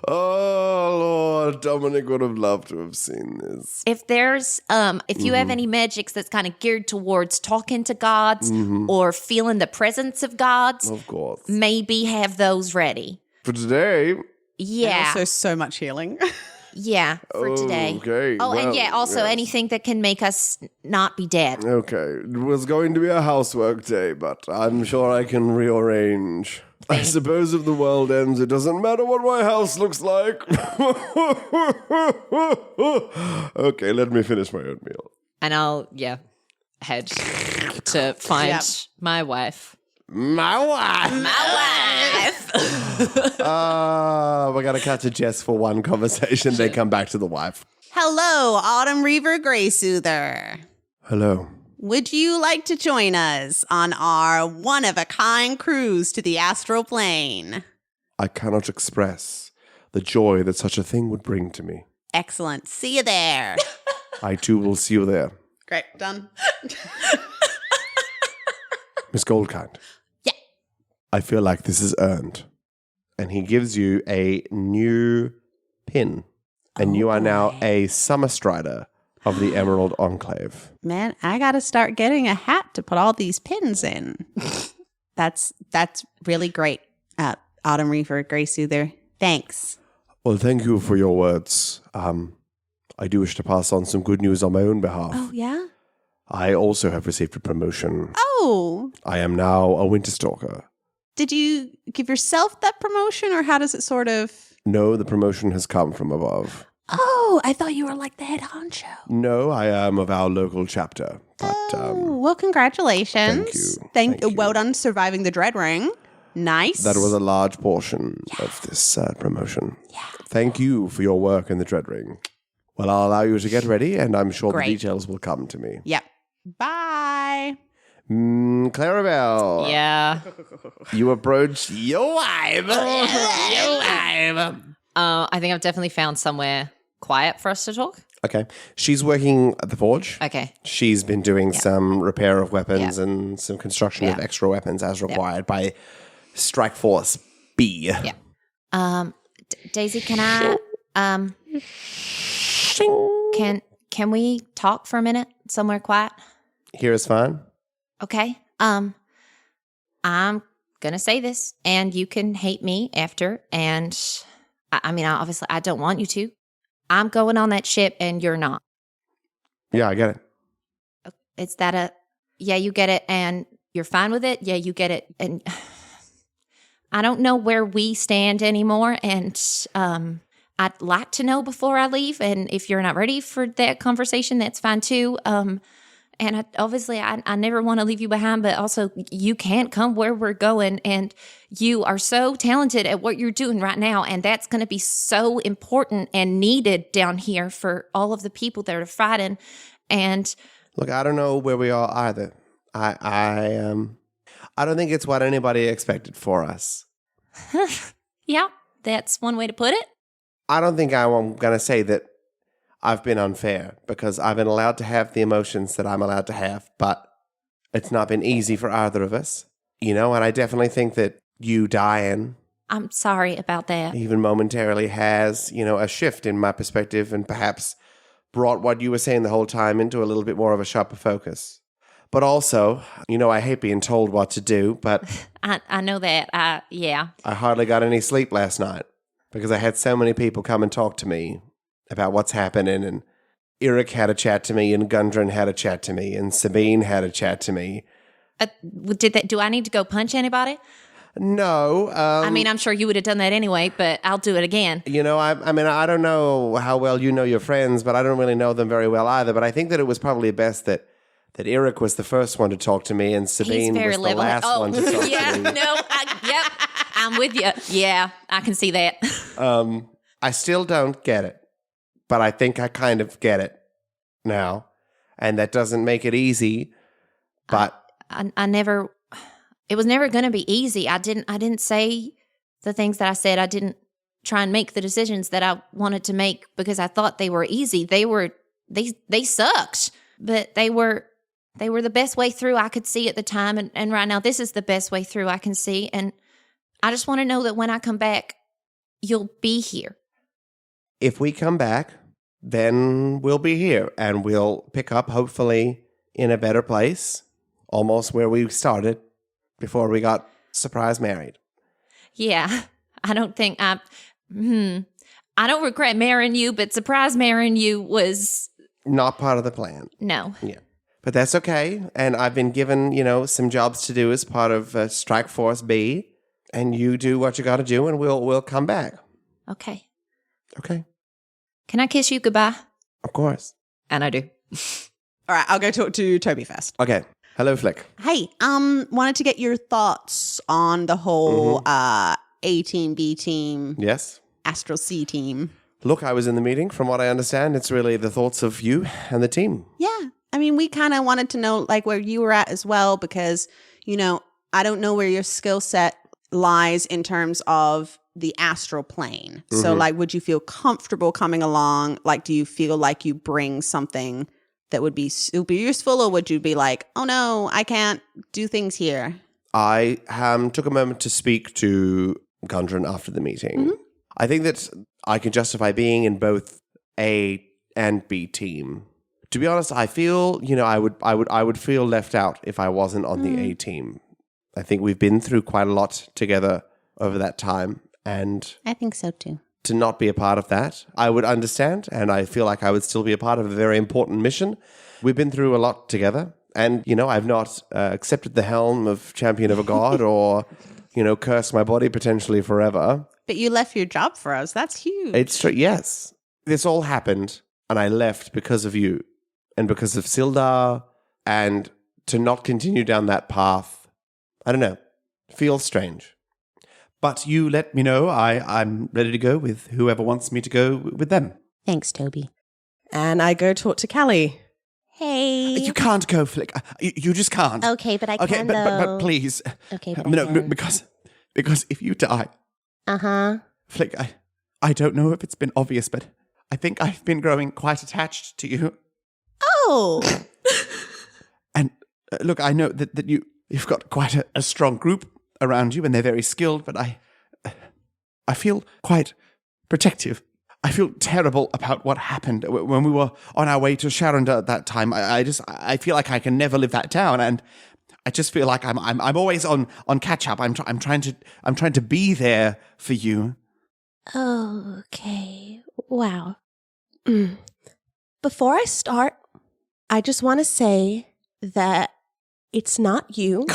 Speaker 4: Oh, Lord. Dominic would have loved to have seen this.
Speaker 3: If there's if you have any magics that's kind of geared towards talking to gods or feeling the presence of gods,
Speaker 4: Of course.
Speaker 3: maybe have those ready.
Speaker 4: For today.
Speaker 3: Yeah.
Speaker 2: Also, so much healing.
Speaker 3: Yeah, for today.
Speaker 4: Okay.
Speaker 3: Oh, and
Speaker 4: well,
Speaker 3: yeah, also
Speaker 4: yes.
Speaker 3: anything that can make us not be dead.
Speaker 4: Okay. It was going to be a housework day, but I'm sure I can rearrange. I suppose if the world ends, it doesn't matter what my house looks like. Okay, let me finish my oatmeal.
Speaker 6: And I'll, head to find
Speaker 2: Yep.
Speaker 6: my wife.
Speaker 4: My wife! We gotta cut to Jess for one conversation, then come back to the wife.
Speaker 2: Hello, Autumn Reaver Grey Soother.
Speaker 4: Hello.
Speaker 2: Would you like to join us on our one-of-a-kind cruise to the astral plane?
Speaker 4: I cannot express the joy that such a thing would bring to me.
Speaker 2: Excellent. See you there.
Speaker 4: I too will see you there.
Speaker 2: Great. Done.
Speaker 4: Miss Goldkind.
Speaker 2: Yeah.
Speaker 4: I feel like this is earned. And he gives you a new pin. And you are now a Summer Strider of the Emerald Enclave.
Speaker 2: Man, I got to start getting a hat to put all these pins in. That's really great, Autumn Reaver Grey Soother. Thanks.
Speaker 4: Well, thank you for your words. I do wish to pass on some good news on my own behalf.
Speaker 2: Oh, yeah?
Speaker 4: I also have received a promotion.
Speaker 2: Oh,
Speaker 4: I am now a Winter Stalker.
Speaker 2: did you give yourself that promotion, or how does it sort of...
Speaker 4: No, the promotion has come from above.
Speaker 2: Oh, I thought you were like the head honcho.
Speaker 4: No, I am of our local chapter. But
Speaker 2: Oh, well, congratulations.
Speaker 4: thank you.
Speaker 2: Thank
Speaker 4: Thank you.
Speaker 2: Well done surviving the dread ring. Nice.
Speaker 4: that was a large portion of this promotion. Yeah. Thank you for your work in the Dread Ring. Well, I'll allow you to get ready, and I'm sure
Speaker 2: Great.
Speaker 4: the details will come to me.
Speaker 2: Yep. Bye.
Speaker 4: Clarrybelle.
Speaker 6: Yeah.
Speaker 4: You approach your wife. Your wife.
Speaker 6: I think I've definitely found somewhere quiet for us to talk.
Speaker 4: Okay. She's working at the forge.
Speaker 6: Okay.
Speaker 4: She's been doing some repair of weapons and some construction of
Speaker 6: Yeah.
Speaker 4: extra weapons as required by Strike Force B.
Speaker 6: Yeah.
Speaker 3: Daisy, can I can we talk for a minute somewhere quiet?
Speaker 4: Here is fine.
Speaker 3: Okay. I'm gonna say this, and you can hate me after. And I mean, obviously, I don't want you to. I'm going on that ship, and you're not.
Speaker 4: Yeah, I get it.
Speaker 3: Is that a? Yeah, you get it, and you're fine with it. Yeah, you get it, and I don't know where we stand anymore. And I'd like to know before I leave. And if you're not ready for that conversation, that's fine too. And I never want to leave you behind, but also you can't come where we're going. And you are so talented at what you're doing right now. And that's going to be so important and needed down here for all of the people that are fighting. And
Speaker 4: Look, I don't know where we are either. I don't think it's what anybody expected for us.
Speaker 3: yeah, that's one way to put it.
Speaker 4: I don't think I'm going to say that I've been unfair because I've been allowed to have the emotions that I'm allowed to have, but it's not been easy for either of us, you know, and I definitely think that you dying,
Speaker 3: I'm sorry about that.
Speaker 4: even momentarily, has, you know, a shift in my perspective and perhaps brought what you were saying the whole time into a little bit more of a sharper focus. But also, you know, I hate being told what to do, but
Speaker 3: I know that. Yeah.
Speaker 4: I hardly got any sleep last night because I had so many people come and talk to me about what's happening, and Eric had a chat to me, and Gundren had a chat to me, and Sabine had a chat to me.
Speaker 3: Do I need to go punch anybody?
Speaker 4: No.
Speaker 3: I mean, I'm sure you would have done that anyway, but I'll do it again.
Speaker 4: You know, I mean, I don't know how well you know your friends, but I don't really know them very well either. But I think that it was probably best that Eric was the first one to talk to me, and Sabine was the last one to talk
Speaker 3: yeah,
Speaker 4: to me.
Speaker 3: no, yep, I'm with you. Yeah, I can see that.
Speaker 4: I still don't get it, but I think I kind of get it now, and that doesn't make it easy. But
Speaker 3: I never. It was never going to be easy. I didn't say the things that I said. I didn't try and make the decisions that I wanted to make because I thought they were easy. They sucked, but they were the best way through I could see at the time. And right now, this is the best way through I can see. And I just want to know that when I come back, you'll be here.
Speaker 4: If we come back, then we'll be here and we'll pick up, hopefully, in a better place, almost where we started before we got surprise married.
Speaker 3: Yeah, I don't think I don't regret marrying you, but surprise marrying you was
Speaker 4: Not part of the plan.
Speaker 3: no.
Speaker 4: Yeah. But that's okay. And I've been given, some jobs to do as part of Strike Force B. And you do what you got to do and we'll come back.
Speaker 3: Okay.
Speaker 4: Okay.
Speaker 3: Can I kiss you goodbye?
Speaker 4: Of course.
Speaker 3: And I do.
Speaker 2: All right, I'll go talk to Toby first.
Speaker 4: Okay. Hello, Flick.
Speaker 2: Hey, wanted to get your thoughts on the whole A team, B team,
Speaker 4: Yes?
Speaker 2: Astral C team.
Speaker 4: Look, I was in the meeting. From what I understand, it's really the thoughts of you and the team.
Speaker 2: Yeah. I mean, we kind of wanted to know like where you were at as well because, I don't know where your skill set lies in terms of the astral plane. So like, would you feel comfortable coming along? Like, do you feel like you bring something that would be super useful, or would you be like, oh no, I can't do things here?
Speaker 4: I took a moment to speak to Gundren after the meeting. I think that I can justify being in both A and B team. To be honest, I feel, I would feel left out if I wasn't on the A team. I think we've been through quite a lot together over that time, and
Speaker 2: I think so too.
Speaker 4: to not be a part of that, I would understand, and I feel like I would still be a part of a very important mission. We've been through a lot together, and, I've not accepted the helm of Champion of a God or, cursed my body potentially forever.
Speaker 2: But you left your job for us. That's huge.
Speaker 4: It's true, yes. This all happened, and I left because of you, and because of Sildar, and to not continue down that path, I don't know, feels strange.
Speaker 7: But you let me know. I'm ready to go with whoever wants me to go with them.
Speaker 2: Thanks, Toby.
Speaker 5: And I go talk to Callie.
Speaker 2: Hey.
Speaker 7: You can't go, Flick. You just can't.
Speaker 2: Okay, but I
Speaker 7: Okay,
Speaker 2: can
Speaker 7: but please.
Speaker 2: Okay, but
Speaker 7: No,
Speaker 2: I can.
Speaker 7: because if you die,
Speaker 2: Uh-huh.
Speaker 7: Flick, I don't know if it's been obvious, but I think I've been growing quite attached to you.
Speaker 2: Oh.
Speaker 7: And look, I know that you've got quite a strong group around you, and they're very skilled, but I feel quite protective. I feel terrible about what happened when we were on our way to Sharonda at that time. I feel like I can never live that down, and I just feel like I'm always on catch up. I'm trying to be there for you.
Speaker 5: Okay. Wow. Before I start, I just want to say that it's not you.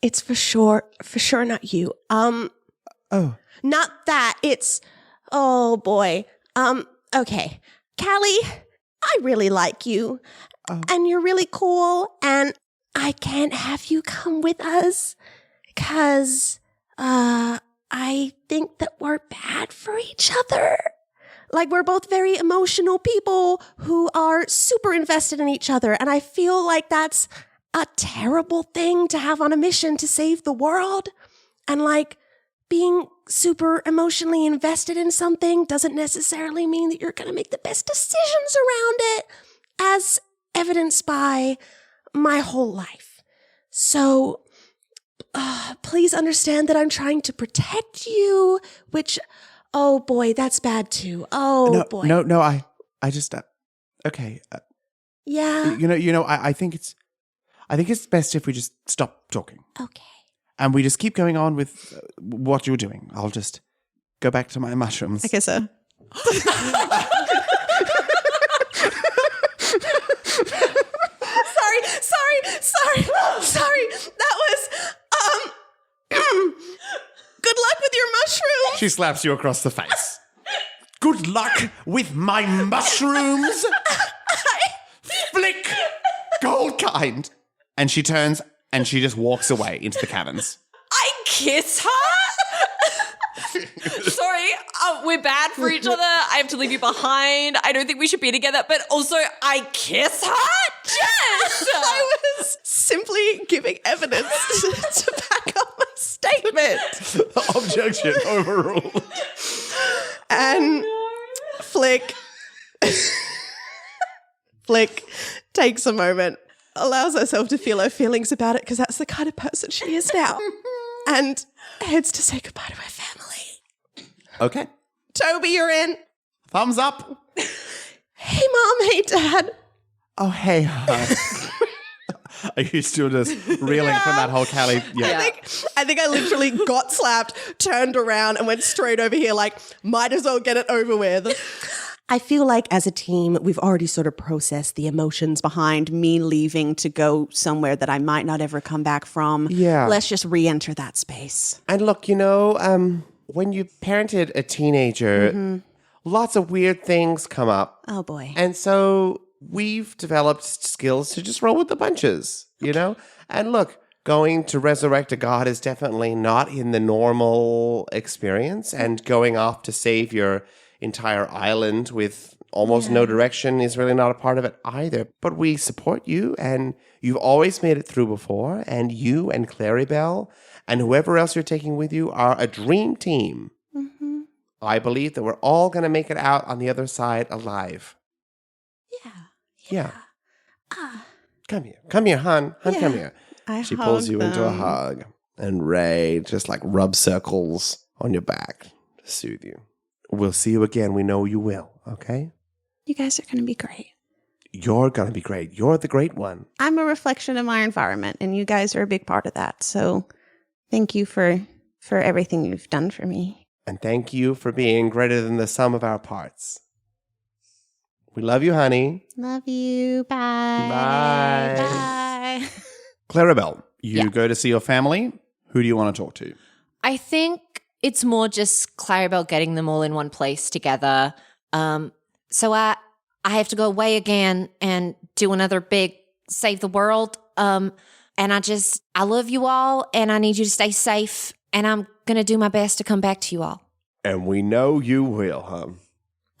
Speaker 5: It's for sure not you.
Speaker 7: Oh.
Speaker 5: Not that. It's, oh boy. Okay. Callie, I really like you.
Speaker 7: Oh.
Speaker 5: And you're really cool. And I can't have you come with us because, I think that we're bad for each other. Like, we're both very emotional people who are super invested in each other. And I feel like that's a terrible thing to have on a mission to save the world. And like, being super emotionally invested in something doesn't necessarily mean that you're going to make the best decisions around it, as evidenced by my whole life. So, please understand that I'm trying to protect you, which, oh boy, that's bad too. Oh boy.
Speaker 7: No, I just, okay.
Speaker 5: Yeah.
Speaker 7: I think it's best if we just stop talking.
Speaker 5: Okay.
Speaker 7: And we just keep going on with what you're doing. I'll just go back to my mushrooms.
Speaker 2: I guess so. Sorry. That was, good luck with your mushrooms.
Speaker 7: She slaps you across the face. Good luck with my mushrooms. Flick. Gold kind. And she turns and she just walks away into the caverns.
Speaker 6: I kiss her? Sorry, we're bad for each other. I have to leave you behind. I don't think we should be together, but also I kiss her? Yes!
Speaker 2: I was simply giving evidence to back up my statement.
Speaker 7: Objection overruled.
Speaker 2: And Flick takes a moment, allows herself to feel her feelings about it because that's the kind of person she is now, and heads to say goodbye to her family.
Speaker 4: Okay.
Speaker 2: Toby, you're in.
Speaker 7: Thumbs up.
Speaker 5: Hey, Mom. Hey, Dad.
Speaker 7: Oh, hey, hon. Are you still just reeling from that whole Callie? Yeah.
Speaker 2: I think I literally got slapped, turned around, and went straight over here like, might as well get it over with. I feel like as a team, we've already sort of processed the emotions behind me leaving to go somewhere that I might not ever come back from.
Speaker 4: Yeah.
Speaker 2: Let's just re-enter that space.
Speaker 4: And look, when you parented a teenager, lots of weird things come up.
Speaker 2: Oh, boy.
Speaker 4: And so we've developed skills to just roll with the punches, you know? And look, going to resurrect a god is definitely not in the normal experience. And going off to save your entire island with almost no direction is really not a part of it either. But we support you, and you've always made it through before. And you and Clarrybelle and whoever else you're taking with you are a dream team.
Speaker 2: Mm-hmm.
Speaker 4: I believe that we're all going to make it out on the other side alive. Yeah. Come here, hon. Come here. She pulls you into a hug, and Ray just like rubs circles on your back to soothe you. We'll see you again. We know you will, okay?
Speaker 2: You guys are going to be great.
Speaker 4: You're going to be great. You're the great one.
Speaker 2: I'm a reflection of my environment, and you guys are a big part of that. So thank you for everything you've done for me.
Speaker 4: And thank you for being greater than the sum of our parts. We love you, honey.
Speaker 2: Love you. Bye.
Speaker 4: Bye.
Speaker 2: Bye.
Speaker 7: Clarrybelle, you
Speaker 3: Yeah.
Speaker 7: go to see your family. Who do you want to talk to?
Speaker 3: I think it's more just Clarrybelle getting them all in one place together. So I have to go away again and do another big save the world. And I love you all, and I need you to stay safe. And I'm going to do my best to come back to you all.
Speaker 4: And we know you will, huh?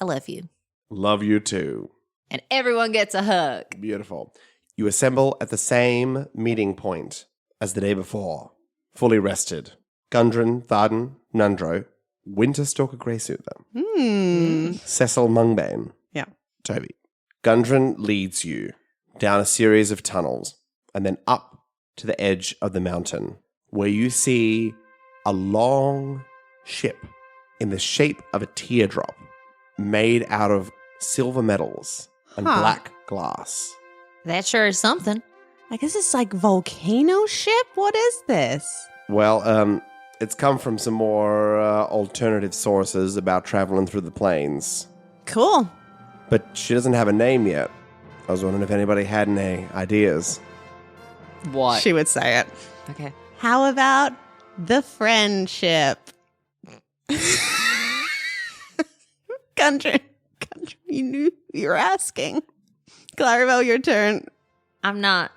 Speaker 3: I love you.
Speaker 4: Love you too.
Speaker 3: And everyone gets a hug.
Speaker 4: Beautiful. You assemble at the same meeting point as the day before, fully rested. Gundren, Tharden, Nundro, Winterstalker Greysoother, Cecil Mungbane, Toby. Gundren leads you down a series of tunnels and then up to the edge of the mountain, where you see a long ship in the shape of a teardrop made out of silver metals and black glass.
Speaker 3: That sure is something.
Speaker 2: I guess it's like volcano ship. What is this?
Speaker 4: Well, it's come from some more alternative sources about traveling through the plains.
Speaker 2: Cool.
Speaker 4: But she doesn't have a name yet. I was wondering if anybody had any ideas.
Speaker 6: What?
Speaker 2: She would say it.
Speaker 3: Okay.
Speaker 2: How about the friendship? Gundren, you knew you were asking. Clarrybelle, your turn.
Speaker 3: I'm not.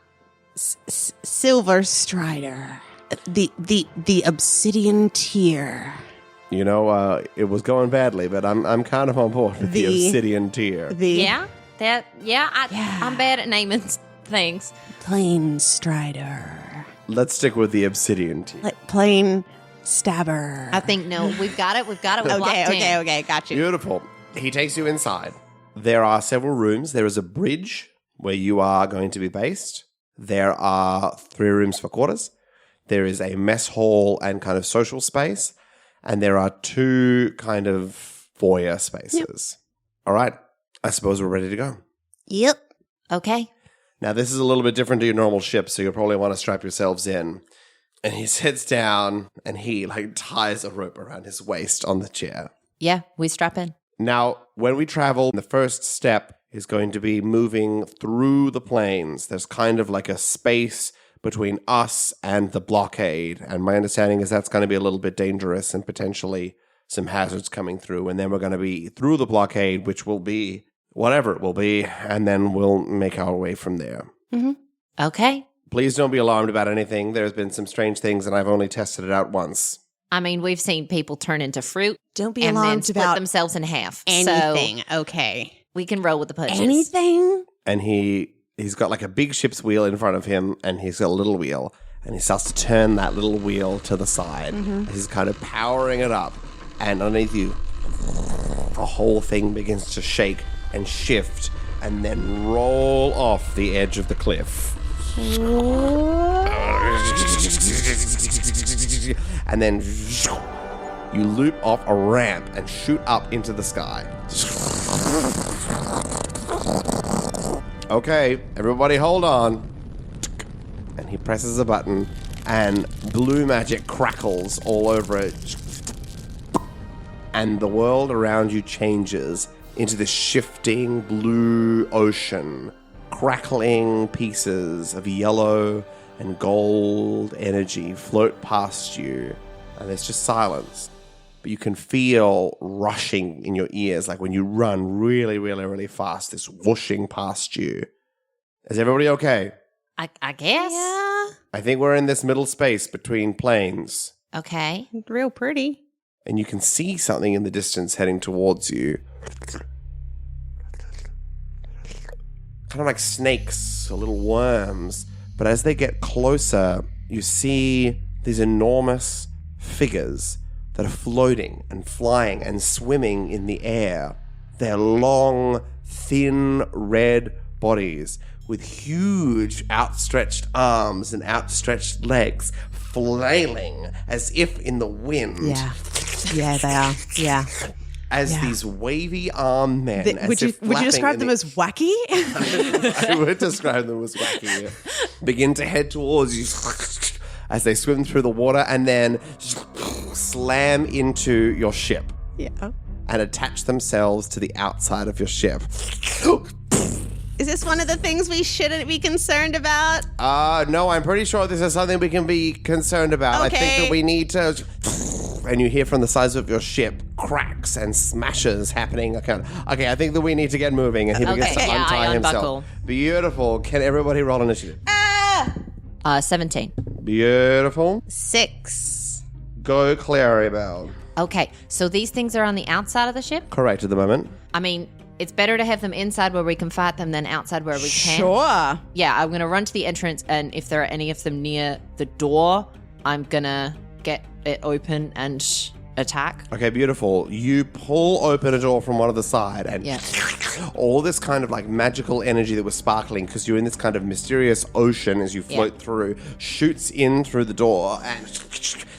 Speaker 2: Silver Strider. The obsidian tier.
Speaker 4: You know, it was going badly, but I'm kind of on board with the obsidian tier.
Speaker 3: I'm bad at naming things.
Speaker 2: Plain Strider.
Speaker 4: Let's stick with the obsidian tier.
Speaker 2: Like plain stabber.
Speaker 3: I think, no, we've got it. We're
Speaker 2: Okay, got you.
Speaker 4: Beautiful. He takes you inside. There are several rooms. There is a bridge where you are going to be based. There are 3 rooms for quarters. There is a mess hall and kind of social space. And there are 2 kind of foyer spaces. Yep. All right. I suppose we're ready to go.
Speaker 2: Yep.
Speaker 3: Okay.
Speaker 4: Now, this is a little bit different to your normal ship, so you'll probably want to strap yourselves in. And he sits down and he ties a rope around his waist on the chair.
Speaker 3: Yeah, we strap in.
Speaker 4: Now, when we travel, the first step is going to be moving through the plains. There's kind of like a space between us and the blockade. And my understanding is that's going to be a little bit dangerous and potentially some hazards coming through. And then we're going to be through the blockade, which will be whatever it will be. And then we'll make our way from there.
Speaker 2: Mm-hmm.
Speaker 3: Okay.
Speaker 4: Please don't be alarmed about anything. There's been some strange things and I've only tested it out once.
Speaker 3: I mean, we've seen people turn into fruit.
Speaker 2: Don't be
Speaker 3: and then
Speaker 2: alarmed
Speaker 3: split
Speaker 2: about
Speaker 3: themselves in half.
Speaker 2: anything.
Speaker 3: So
Speaker 2: Okay.
Speaker 3: we can roll with the punches.
Speaker 2: Anything?
Speaker 4: And he's got like a big ship's wheel in front of him and he's got a little wheel. And he starts to turn that little wheel to the side. He's kind of powering it up. And underneath you, the whole thing begins to shake and shift and then roll off the edge of the cliff. And then You loop off a ramp and shoot up into the sky. Okay, everybody hold on. And he presses a button, and blue magic crackles all over it. And the world around you changes into this shifting blue ocean. Crackling pieces of yellow and gold energy float past you, and there's just silence. But you can feel rushing in your ears, like when you run really, really, really fast, this whooshing past you. Is everybody okay?
Speaker 3: I guess.
Speaker 2: Yeah.
Speaker 4: I think we're in this middle space between planes,
Speaker 3: Okay.
Speaker 2: Real pretty.
Speaker 4: and you can see something in the distance heading towards you. Kind of like snakes or little worms. But as they get closer, you see these enormous figures that are floating and flying and swimming in the air. They're long, thin, red bodies with huge outstretched arms and outstretched legs, flailing as if in the wind.
Speaker 2: Yeah. Yeah, they are. Yeah.
Speaker 4: As these wavy armed men.
Speaker 2: Would you describe them as wacky?
Speaker 4: I would describe them as wacky. Begin to head towards you as they swim through the water and then slam into your ship
Speaker 2: Yeah.
Speaker 4: and attach themselves to the outside of your ship.
Speaker 2: Is this one of the things we shouldn't be concerned about?
Speaker 4: No, I'm pretty sure this is something we can be concerned about. I think
Speaker 2: Okay.
Speaker 4: that we need to... And you hear from the sides of your ship cracks and smashes happening. Okay, I think that we need to get moving. And he begins to
Speaker 3: Okay, yeah,
Speaker 4: untie
Speaker 3: I
Speaker 4: himself.
Speaker 3: unbuckle.
Speaker 4: Beautiful. Can everybody roll initiative?
Speaker 3: 17.
Speaker 4: Beautiful.
Speaker 2: 6.
Speaker 4: Go, Clarrybelle.
Speaker 3: Okay, so these things are on the outside of the ship?
Speaker 4: Correct at the moment.
Speaker 3: I mean, it's better to have them inside where we can fight them than outside where we can.
Speaker 2: Sure.
Speaker 3: Yeah, I'm going to run to the entrance, and if there are any of them near the door, I'm going to get it open and attack.
Speaker 4: Okay, beautiful. You pull open a door from one of the side, and
Speaker 3: Yeah.
Speaker 4: all this kind of like magical energy that was sparkling because you're in this kind of mysterious ocean as you float through shoots in through the door, and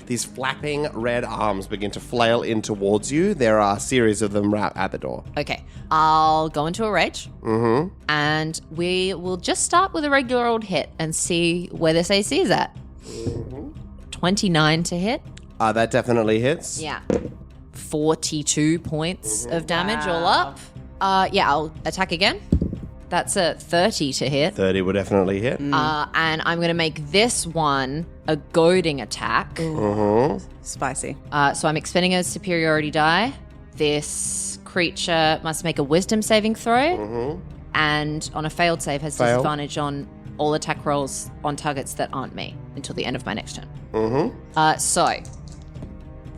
Speaker 4: these flapping red arms begin to flail in towards you. There are a series of them right at the door.
Speaker 3: Okay, I'll go into a rage, and we will just start with a regular old hit and see where this AC is at. 29 to hit.
Speaker 4: That definitely hits.
Speaker 3: Yeah. 42 points of damage all up. Yeah, I'll attack again. That's a 30 to hit.
Speaker 4: 30 will definitely hit.
Speaker 3: And I'm going to make this one a goading attack.
Speaker 2: Spicy.
Speaker 3: So I'm expending a superiority die. This creature must make a wisdom saving throw. And on a failed save has disadvantage on all attack rolls on targets that aren't me until the end of my next turn. So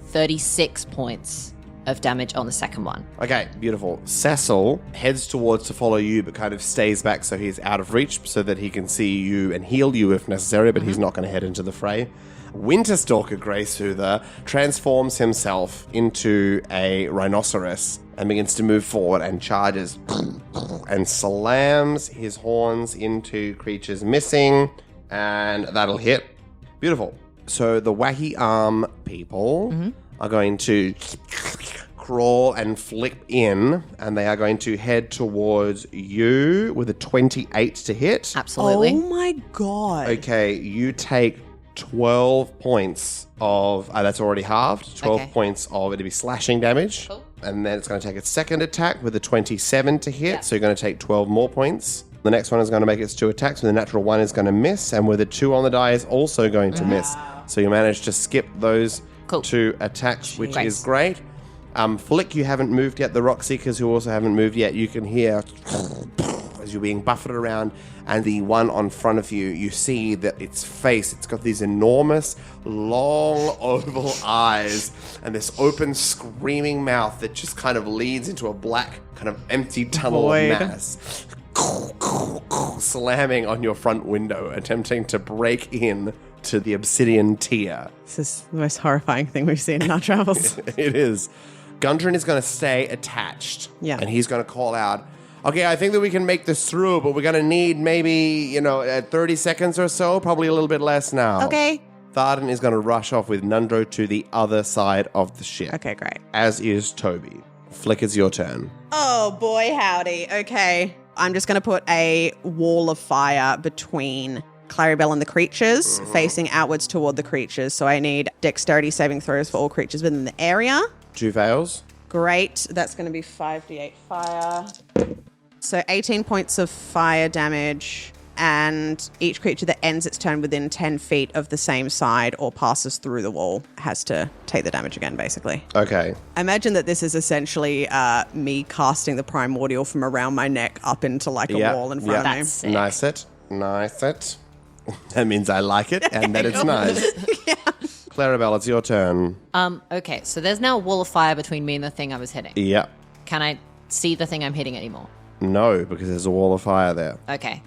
Speaker 3: 36 points of damage on the second one.
Speaker 4: Okay, beautiful. Cecil heads towards to follow you, but kind of stays back so he's out of reach so that he can see you and heal you if necessary, but he's not going to head into the fray. Winterstalker Greysoother transforms himself into a rhinoceros and begins to move forward and charges and slams his horns into creatures missing, and that'll hit. Beautiful. So the wacky arm people are going to crawl and flip in, and they are going to head towards you with a 28 to hit.
Speaker 3: Absolutely.
Speaker 2: Oh my god.
Speaker 4: Okay, you take 12 points of... that's already halved. 12
Speaker 3: Okay.
Speaker 4: points of... It'll be slashing damage.
Speaker 3: Cool.
Speaker 4: And then it's going to take its second attack with a 27 to hit, so you're going to take 12 more points. The next one is going to make its 2 attacks, with a natural 1 is going to miss, and with a 2 on the die is also going to miss. So you managed to skip those
Speaker 3: Cool.
Speaker 4: 2 attacks, which
Speaker 3: Great.
Speaker 4: is great. Flick, you haven't moved yet. The Rock Seekers, who also haven't moved yet, you can hear as you're being buffeted around, and the one on front of you, you see that its face, it's got these enormous, long, oval eyes, and this open, screaming mouth that just kind of leads into a black, kind of empty tunnel
Speaker 2: Void.
Speaker 4: of mass. Slamming on your front window, attempting to break in to the obsidian tier.
Speaker 2: This is the most horrifying thing we've seen in our travels.
Speaker 4: It is. Gundren is going to stay attached.
Speaker 2: Yeah.
Speaker 4: And he's going to call out, okay, I think that we can make this through, but we're going to need maybe, 30 seconds or so, probably a little bit less now.
Speaker 2: Okay.
Speaker 4: Tharden is going to rush off with Nundro to the other side of the ship.
Speaker 2: Okay, great.
Speaker 4: As is Toby. Flick, it's your turn.
Speaker 2: Oh, boy, howdy. Okay. I'm just going to put a wall of fire between Clarrybelle and the creatures, facing outwards toward the creatures. So I need dexterity saving throws for all creatures within the area.
Speaker 4: 2 fails.
Speaker 2: Great. That's going to be 5d8 fire. So 18 points of fire damage. And each creature that ends its turn within 10 feet of the same side or passes through the wall has to take the damage again, basically.
Speaker 4: Okay.
Speaker 2: Imagine that this is essentially me casting the primordial from around my neck up into like a wall in front of me.
Speaker 3: That's sick.
Speaker 4: Nice it. Nice it. That means I like it and that it's nice. Clarrybelle, it's your turn.
Speaker 3: Okay, so there's now a wall of fire between me and the thing I was hitting.
Speaker 4: Yep.
Speaker 3: Can I see the thing I'm hitting anymore?
Speaker 4: No, because there's a wall of fire there.
Speaker 3: Okay.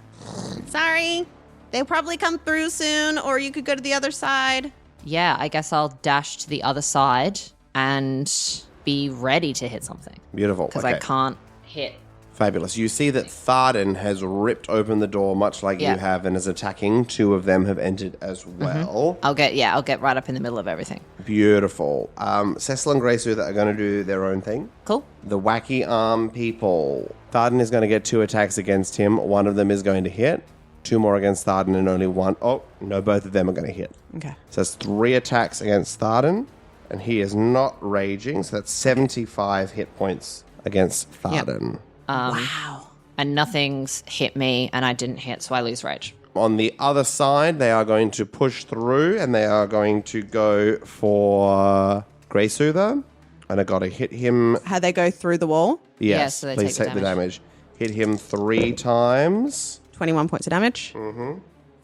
Speaker 2: Sorry. They'll probably come through soon, or you could go to the other side.
Speaker 3: Yeah, I guess I'll dash to the other side and be ready to hit something.
Speaker 4: Beautiful.
Speaker 3: Because
Speaker 4: Okay.
Speaker 3: I can't hit.
Speaker 4: Fabulous. You see that Tharden has ripped open the door much like
Speaker 3: Yeah.
Speaker 4: you have and is attacking. 2 of them have entered as well.
Speaker 3: I'll get right up in the middle of everything.
Speaker 4: Beautiful. Cecil and Graysu are going to do their own thing.
Speaker 3: Cool.
Speaker 4: The wacky arm people. Tharden is going to get 2 attacks against him. 1 of them is going to hit. 2 more against Tharden and only 1. Oh, no, both of them are going to hit.
Speaker 2: Okay.
Speaker 4: So that's 3 attacks against Tharden. And he is not raging. So that's 75 hit points against Tharden.
Speaker 2: Wow.
Speaker 3: And nothing's hit me, and I didn't hit, so I lose rage.
Speaker 4: On the other side, they are going to push through and they are going to go for Graysoother. And I got to hit him.
Speaker 2: How they go through the wall?
Speaker 4: Yes,
Speaker 3: Yeah, so they
Speaker 4: please
Speaker 3: take
Speaker 4: take
Speaker 3: the
Speaker 4: the damage. Hit him 3 times
Speaker 2: 21 points of damage.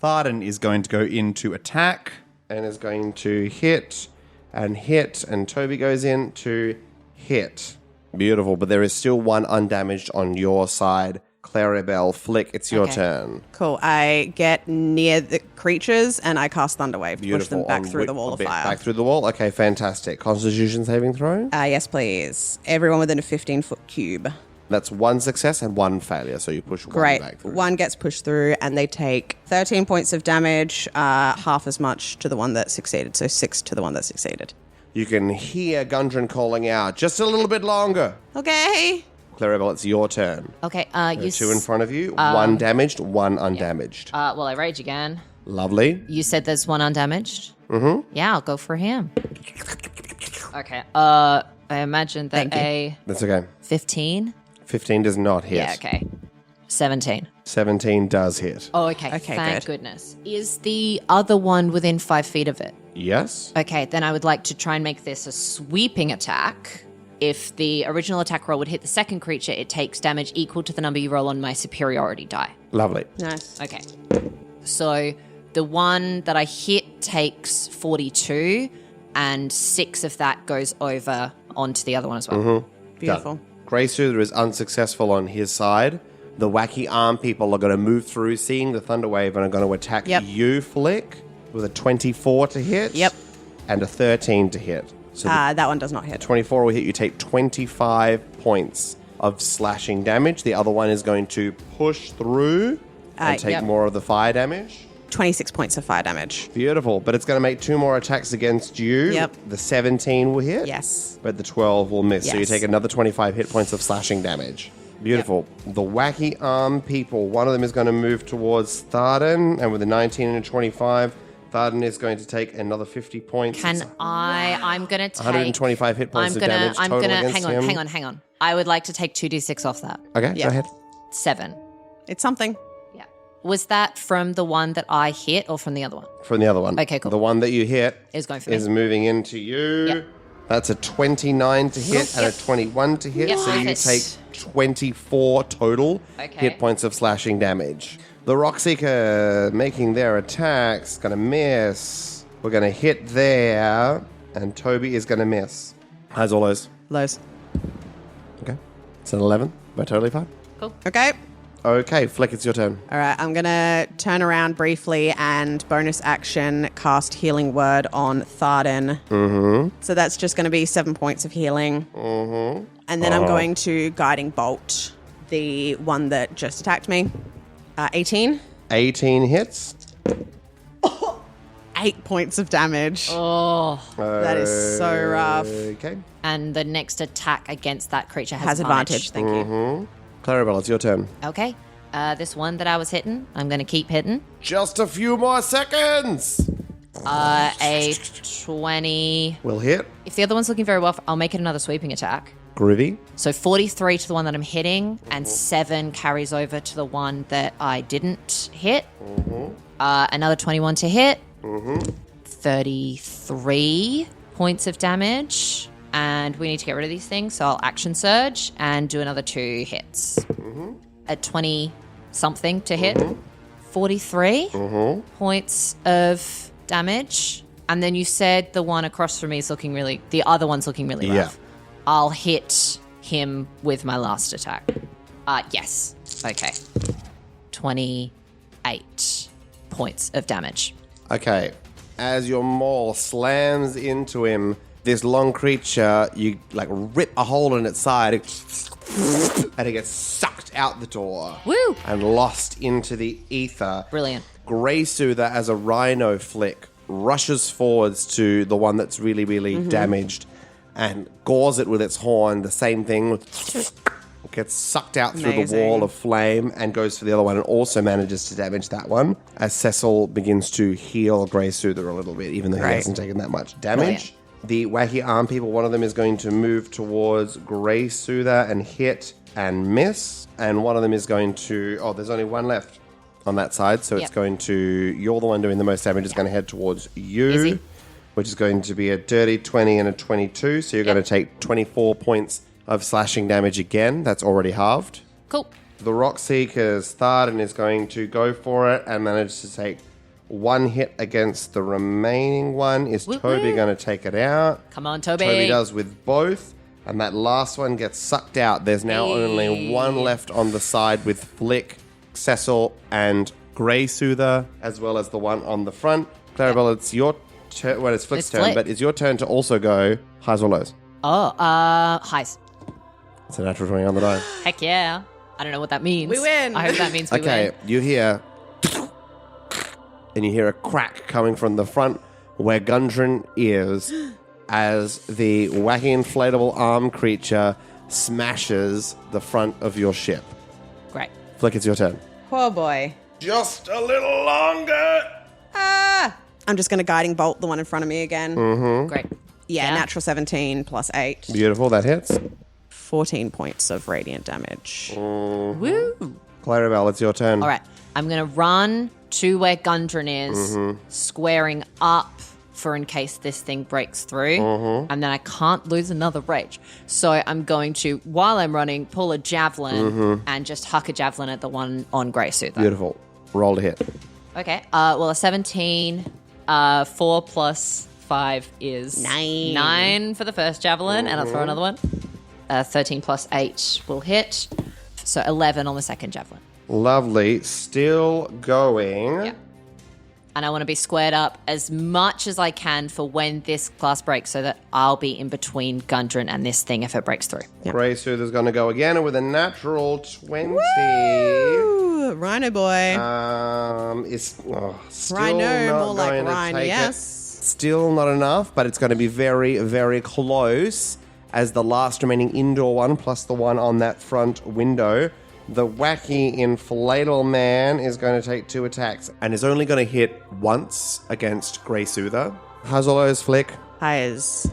Speaker 7: Tharden is going to go into attack.
Speaker 4: and is going to hit. And Toby goes in to hit. Beautiful, but there is still 1 undamaged on your side. Clarrybelle, Flick, it's your
Speaker 2: Okay.
Speaker 4: turn.
Speaker 2: Cool. I get near the creatures and I cast Thunderwave to push
Speaker 4: Beautiful.
Speaker 2: them back
Speaker 4: On
Speaker 2: through the
Speaker 4: wi-
Speaker 2: wall
Speaker 4: a
Speaker 2: of
Speaker 4: bit
Speaker 2: fire.
Speaker 4: Back through the wall? Okay, fantastic. Constitution saving throw?
Speaker 2: Yes, please. Everyone within a 15-foot cube.
Speaker 4: That's 1 success and 1 failure, so you push 1
Speaker 2: Great.
Speaker 4: back through.
Speaker 2: 1 gets pushed through and they take 13 points of damage, half as much to the one that succeeded. So 6 to the one that succeeded.
Speaker 4: You can hear Gundren calling out, just a little bit longer.
Speaker 2: Okay.
Speaker 4: Clarrybelle, it's your turn.
Speaker 3: Okay,
Speaker 4: There are 2 in front of you, 1 damaged, 1 undamaged.
Speaker 3: well, I rage again.
Speaker 4: Lovely.
Speaker 3: You said there's 1 undamaged? Mm-hmm. Yeah, I'll go for him. Okay, I imagine that
Speaker 2: Thank you.
Speaker 4: That's okay.
Speaker 3: 15?
Speaker 4: 15 does not hit.
Speaker 3: Yeah, okay. 17.
Speaker 4: 17 does hit.
Speaker 3: Oh, okay.
Speaker 2: Okay,
Speaker 3: Thank
Speaker 2: good.
Speaker 3: goodness. Is the other one within 5 feet of it?
Speaker 4: Yes.
Speaker 3: Okay, then I would like to try and make this a sweeping attack. If the original attack roll would hit the second creature, it takes damage equal to the number you roll on my superiority die.
Speaker 4: Lovely.
Speaker 2: Nice.
Speaker 3: Okay. So the one that I hit takes 42, and 6 of that goes over onto the other one as well.
Speaker 2: Beautiful.
Speaker 4: Graysoother is unsuccessful on his side. The wacky arm people are going to move through, seeing the Thunderwave, and are going to attack
Speaker 2: Yep.
Speaker 4: you, Flick, with a 24 to hit.
Speaker 2: Yep.
Speaker 4: And a 13 to hit. So the
Speaker 2: That one does not hit.
Speaker 4: 24 will hit you, take 25 points of slashing damage. The other one is going to push through and take
Speaker 2: Yep.
Speaker 4: more of the fire damage.
Speaker 2: 26 points of fire damage.
Speaker 4: Beautiful, but it's going to make 2 more attacks against you.
Speaker 2: Yep.
Speaker 4: The 17 will hit.
Speaker 2: Yes.
Speaker 4: But the 12 will miss. So you
Speaker 2: Yes.
Speaker 4: take another 25 hit points of slashing damage. Beautiful. The wacky arm people, one of them is going to move towards Tharden, and with a 19 and a 25, Tharden is going to take another 50 points.
Speaker 3: Can I'm going to take...
Speaker 4: 125 hit points of damage total against him.
Speaker 3: hang on. I would like to take 2d6 off that.
Speaker 4: Okay,
Speaker 2: Yeah.
Speaker 4: go ahead.
Speaker 3: 7.
Speaker 2: It's something.
Speaker 3: Yeah. Was that from the one that I hit or from the other one?
Speaker 4: From the other one.
Speaker 3: Okay, cool.
Speaker 4: The one that you hit
Speaker 3: Is going for me.
Speaker 4: is moving into you.
Speaker 3: Yep.
Speaker 4: That's a 29 to hit and a 21 to hit.
Speaker 3: Yep,
Speaker 4: So you
Speaker 3: hits.
Speaker 4: take 24 total
Speaker 3: Okay.
Speaker 4: hit points of slashing damage. The Rockseeker making their attacks. Going to miss. We're going to hit there. And Toby is going to miss. How's all those?
Speaker 2: Lows.
Speaker 4: Okay. It's an 11. We're totally fine.
Speaker 2: Okay.
Speaker 4: Okay, Flick, it's your turn.
Speaker 2: All right. I'm going to turn around briefly and bonus action cast Healing Word on Tharden. Mm-hmm. So that's just going to be 7 points of healing. Mm-hmm. And then I'm going to Guiding Bolt the one that just attacked me. 18.
Speaker 4: 18 hits.
Speaker 2: 8 points of damage.
Speaker 3: Oh.
Speaker 2: That is so rough.
Speaker 4: Okay.
Speaker 3: And the next attack against that creature
Speaker 2: Has advantage. Thank you.
Speaker 4: Clarabelle, it's your turn.
Speaker 3: Okay. This one that I was hitting, I'm going to keep hitting.
Speaker 4: Just a few more seconds.
Speaker 3: A 20.
Speaker 4: Will hit.
Speaker 3: If the other one's looking very well, I'll make it another sweeping attack.
Speaker 4: Groovy.
Speaker 3: So 43 to the one that I'm hitting, and 7 carries over to the one that I didn't hit. Another 21 to hit. 33 points of damage. And we need to get rid of these things, so I'll action surge and do another 2 hits. At 20-something to hit. 43 points of damage. And then you said the one across from me is looking really... The other one's looking really rough.
Speaker 4: Yeah.
Speaker 3: I'll hit him with my last attack. Yes. Okay. 28 points of damage.
Speaker 4: Okay. As your maul slams into him, this long creature, you like rip a hole in its side and it gets sucked out the door.
Speaker 3: Woo!
Speaker 4: And lost into the ether.
Speaker 3: Brilliant.
Speaker 4: Grey Soother, as a rhino flick, rushes forwards to the one that's really, really damaged and gores it with its horn. The same thing. Gets sucked out through the
Speaker 2: Amazing.
Speaker 4: wall of flame and goes for the other one and also manages to damage that one as Cecil begins to heal Grey Soother a little bit, even though he hasn't taken that much damage. The wacky arm people, one of them is going to move towards Grey Soother and hit and miss. And one of them is going to... Oh, there's only one left on that side. So it's going to... You're the one doing the most damage. It's going to head towards you.
Speaker 3: Easy.
Speaker 4: Which is going to be a dirty 20 and a 22. So you're going to take 24 points of slashing damage again. That's already halved.
Speaker 3: Cool.
Speaker 4: The Rock Seeker's Tharden is going to go for it and manage to take one hit against the remaining one. Is Toby going to take it out?
Speaker 3: Come on, Toby.
Speaker 4: Toby does with both. And that last one gets sucked out. There's now only one left on the side with Flick, Cecil, and Grey Soother, as well as the one on the front. Clarabelle, it's your turn. Well, it's Flick's turn,
Speaker 3: Flick.
Speaker 4: but it's your turn to also go highs or lows.
Speaker 3: Oh, highs.
Speaker 4: It's a natural 20 on the die.
Speaker 3: Heck yeah. I don't know what that means.
Speaker 2: We win.
Speaker 3: I hope that means we
Speaker 4: Okay,
Speaker 3: win.
Speaker 4: you hear... And you hear a crack coming from the front where Gundren is as the wacky inflatable arm creature smashes the front of your ship.
Speaker 3: Great.
Speaker 4: Flick, it's your turn.
Speaker 2: Oh boy.
Speaker 4: Just a little longer.
Speaker 2: I'm just going to guiding bolt the one in front of me again.
Speaker 3: Great.
Speaker 2: Yeah,
Speaker 3: Yeah.
Speaker 2: natural 17 plus 8.
Speaker 4: Beautiful, that hits.
Speaker 2: 14 points of radiant damage.
Speaker 3: Woo.
Speaker 4: Clarabelle, it's your turn.
Speaker 3: All right. I'm going to run to where Gundren is, squaring up for in case this thing breaks through. And then I can't lose another rage. So I'm going to, while I'm running, pull a javelin and just huck a javelin at the one on Grey Soother.
Speaker 4: Beautiful. Roll to hit.
Speaker 3: Okay. Well, a 17, 4 plus 5 is
Speaker 2: 9.
Speaker 3: 9 for the first javelin, and I'll throw another one. 13 plus 8 will hit. So 11 on the second javelin.
Speaker 4: Lovely. Still going.
Speaker 3: Yeah. And I want to be squared up as much as I can for when this class breaks so that I'll be in between Gundren and this thing if it breaks through.
Speaker 4: Grey Soother's going to go again and with a natural 20.
Speaker 2: Ooh, Rhino boy.
Speaker 4: It's still
Speaker 2: Rhino,
Speaker 4: not
Speaker 2: more like
Speaker 4: going to
Speaker 2: Rhino,
Speaker 4: take it.
Speaker 2: yes.
Speaker 4: Still not enough, but it's going to be very, very close as the last remaining indoor one plus the one on that front window. The wacky inflatable man is going to take 2 attacks and is only going to hit once against Grey Soother. Hazelow's Flick.
Speaker 2: Highs.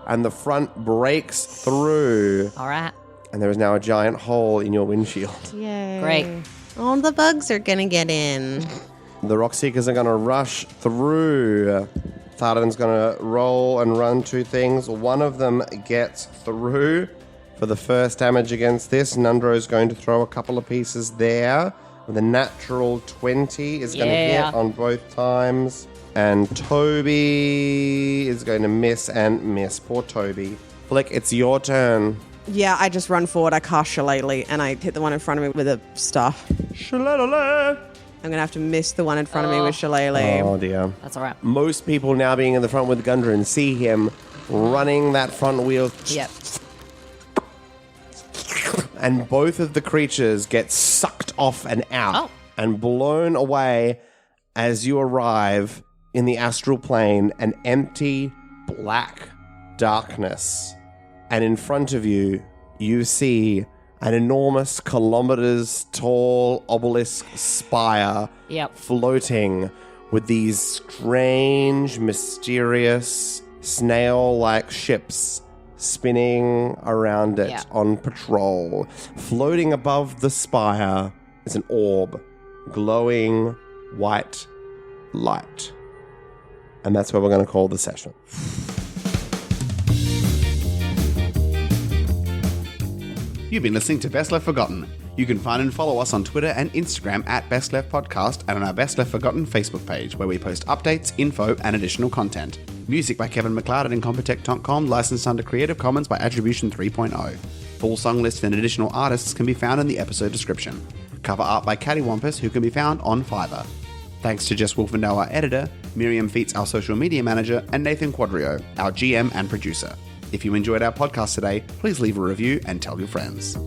Speaker 4: And the front breaks through.
Speaker 3: All right.
Speaker 4: And there is now a giant hole in your windshield.
Speaker 2: Yay.
Speaker 3: Great.
Speaker 2: All the bugs are going to get in.
Speaker 4: The Rock Seekers are going to rush through. Tharden's going to roll and run 2 things. One of them gets through for the first damage against this. Nundro's going to throw a couple of pieces there. With a natural 20 is going to hit on both times. And Toby is going to miss and miss. Poor Toby. Flick, it's your turn.
Speaker 2: Yeah, I just run forward. I cast Shillelagh and I hit the one in front of me with a staff.
Speaker 4: Shillelagh.
Speaker 2: I'm going to have to miss the one in front of me with Shillelagh.
Speaker 4: Oh dear.
Speaker 3: That's all right.
Speaker 4: Most people now being in the front with Gundren see him running that front wheel.
Speaker 3: Yep.
Speaker 4: And both of the creatures get sucked off and out and blown away as you arrive in the astral plane, an empty, black darkness. And in front of you, you see an enormous, kilometers tall obelisk spire floating with these strange, mysterious, snail-like ships spinning around it on patrol. Floating above the spire is an orb, glowing white light. And that's what we're going to call the session.
Speaker 7: You've been listening to Best Left Forgotten. You can find and follow us on Twitter and Instagram at Best Left Podcast and on our Best Left Forgotten Facebook page, where we post updates, info, and additional content. Music by Kevin MacLeod at Incompetech.com, licensed under Creative Commons by Attribution 3.0. Full song list and additional artists can be found in the episode description. Cover art by Cattywampus, who can be found on Fiverr. Thanks to Jess Wolfendow, our editor, Miriam Feats, our social media manager, and Nathan Quadrio, our GM and producer. If you enjoyed our podcast today, please leave a review and tell your friends.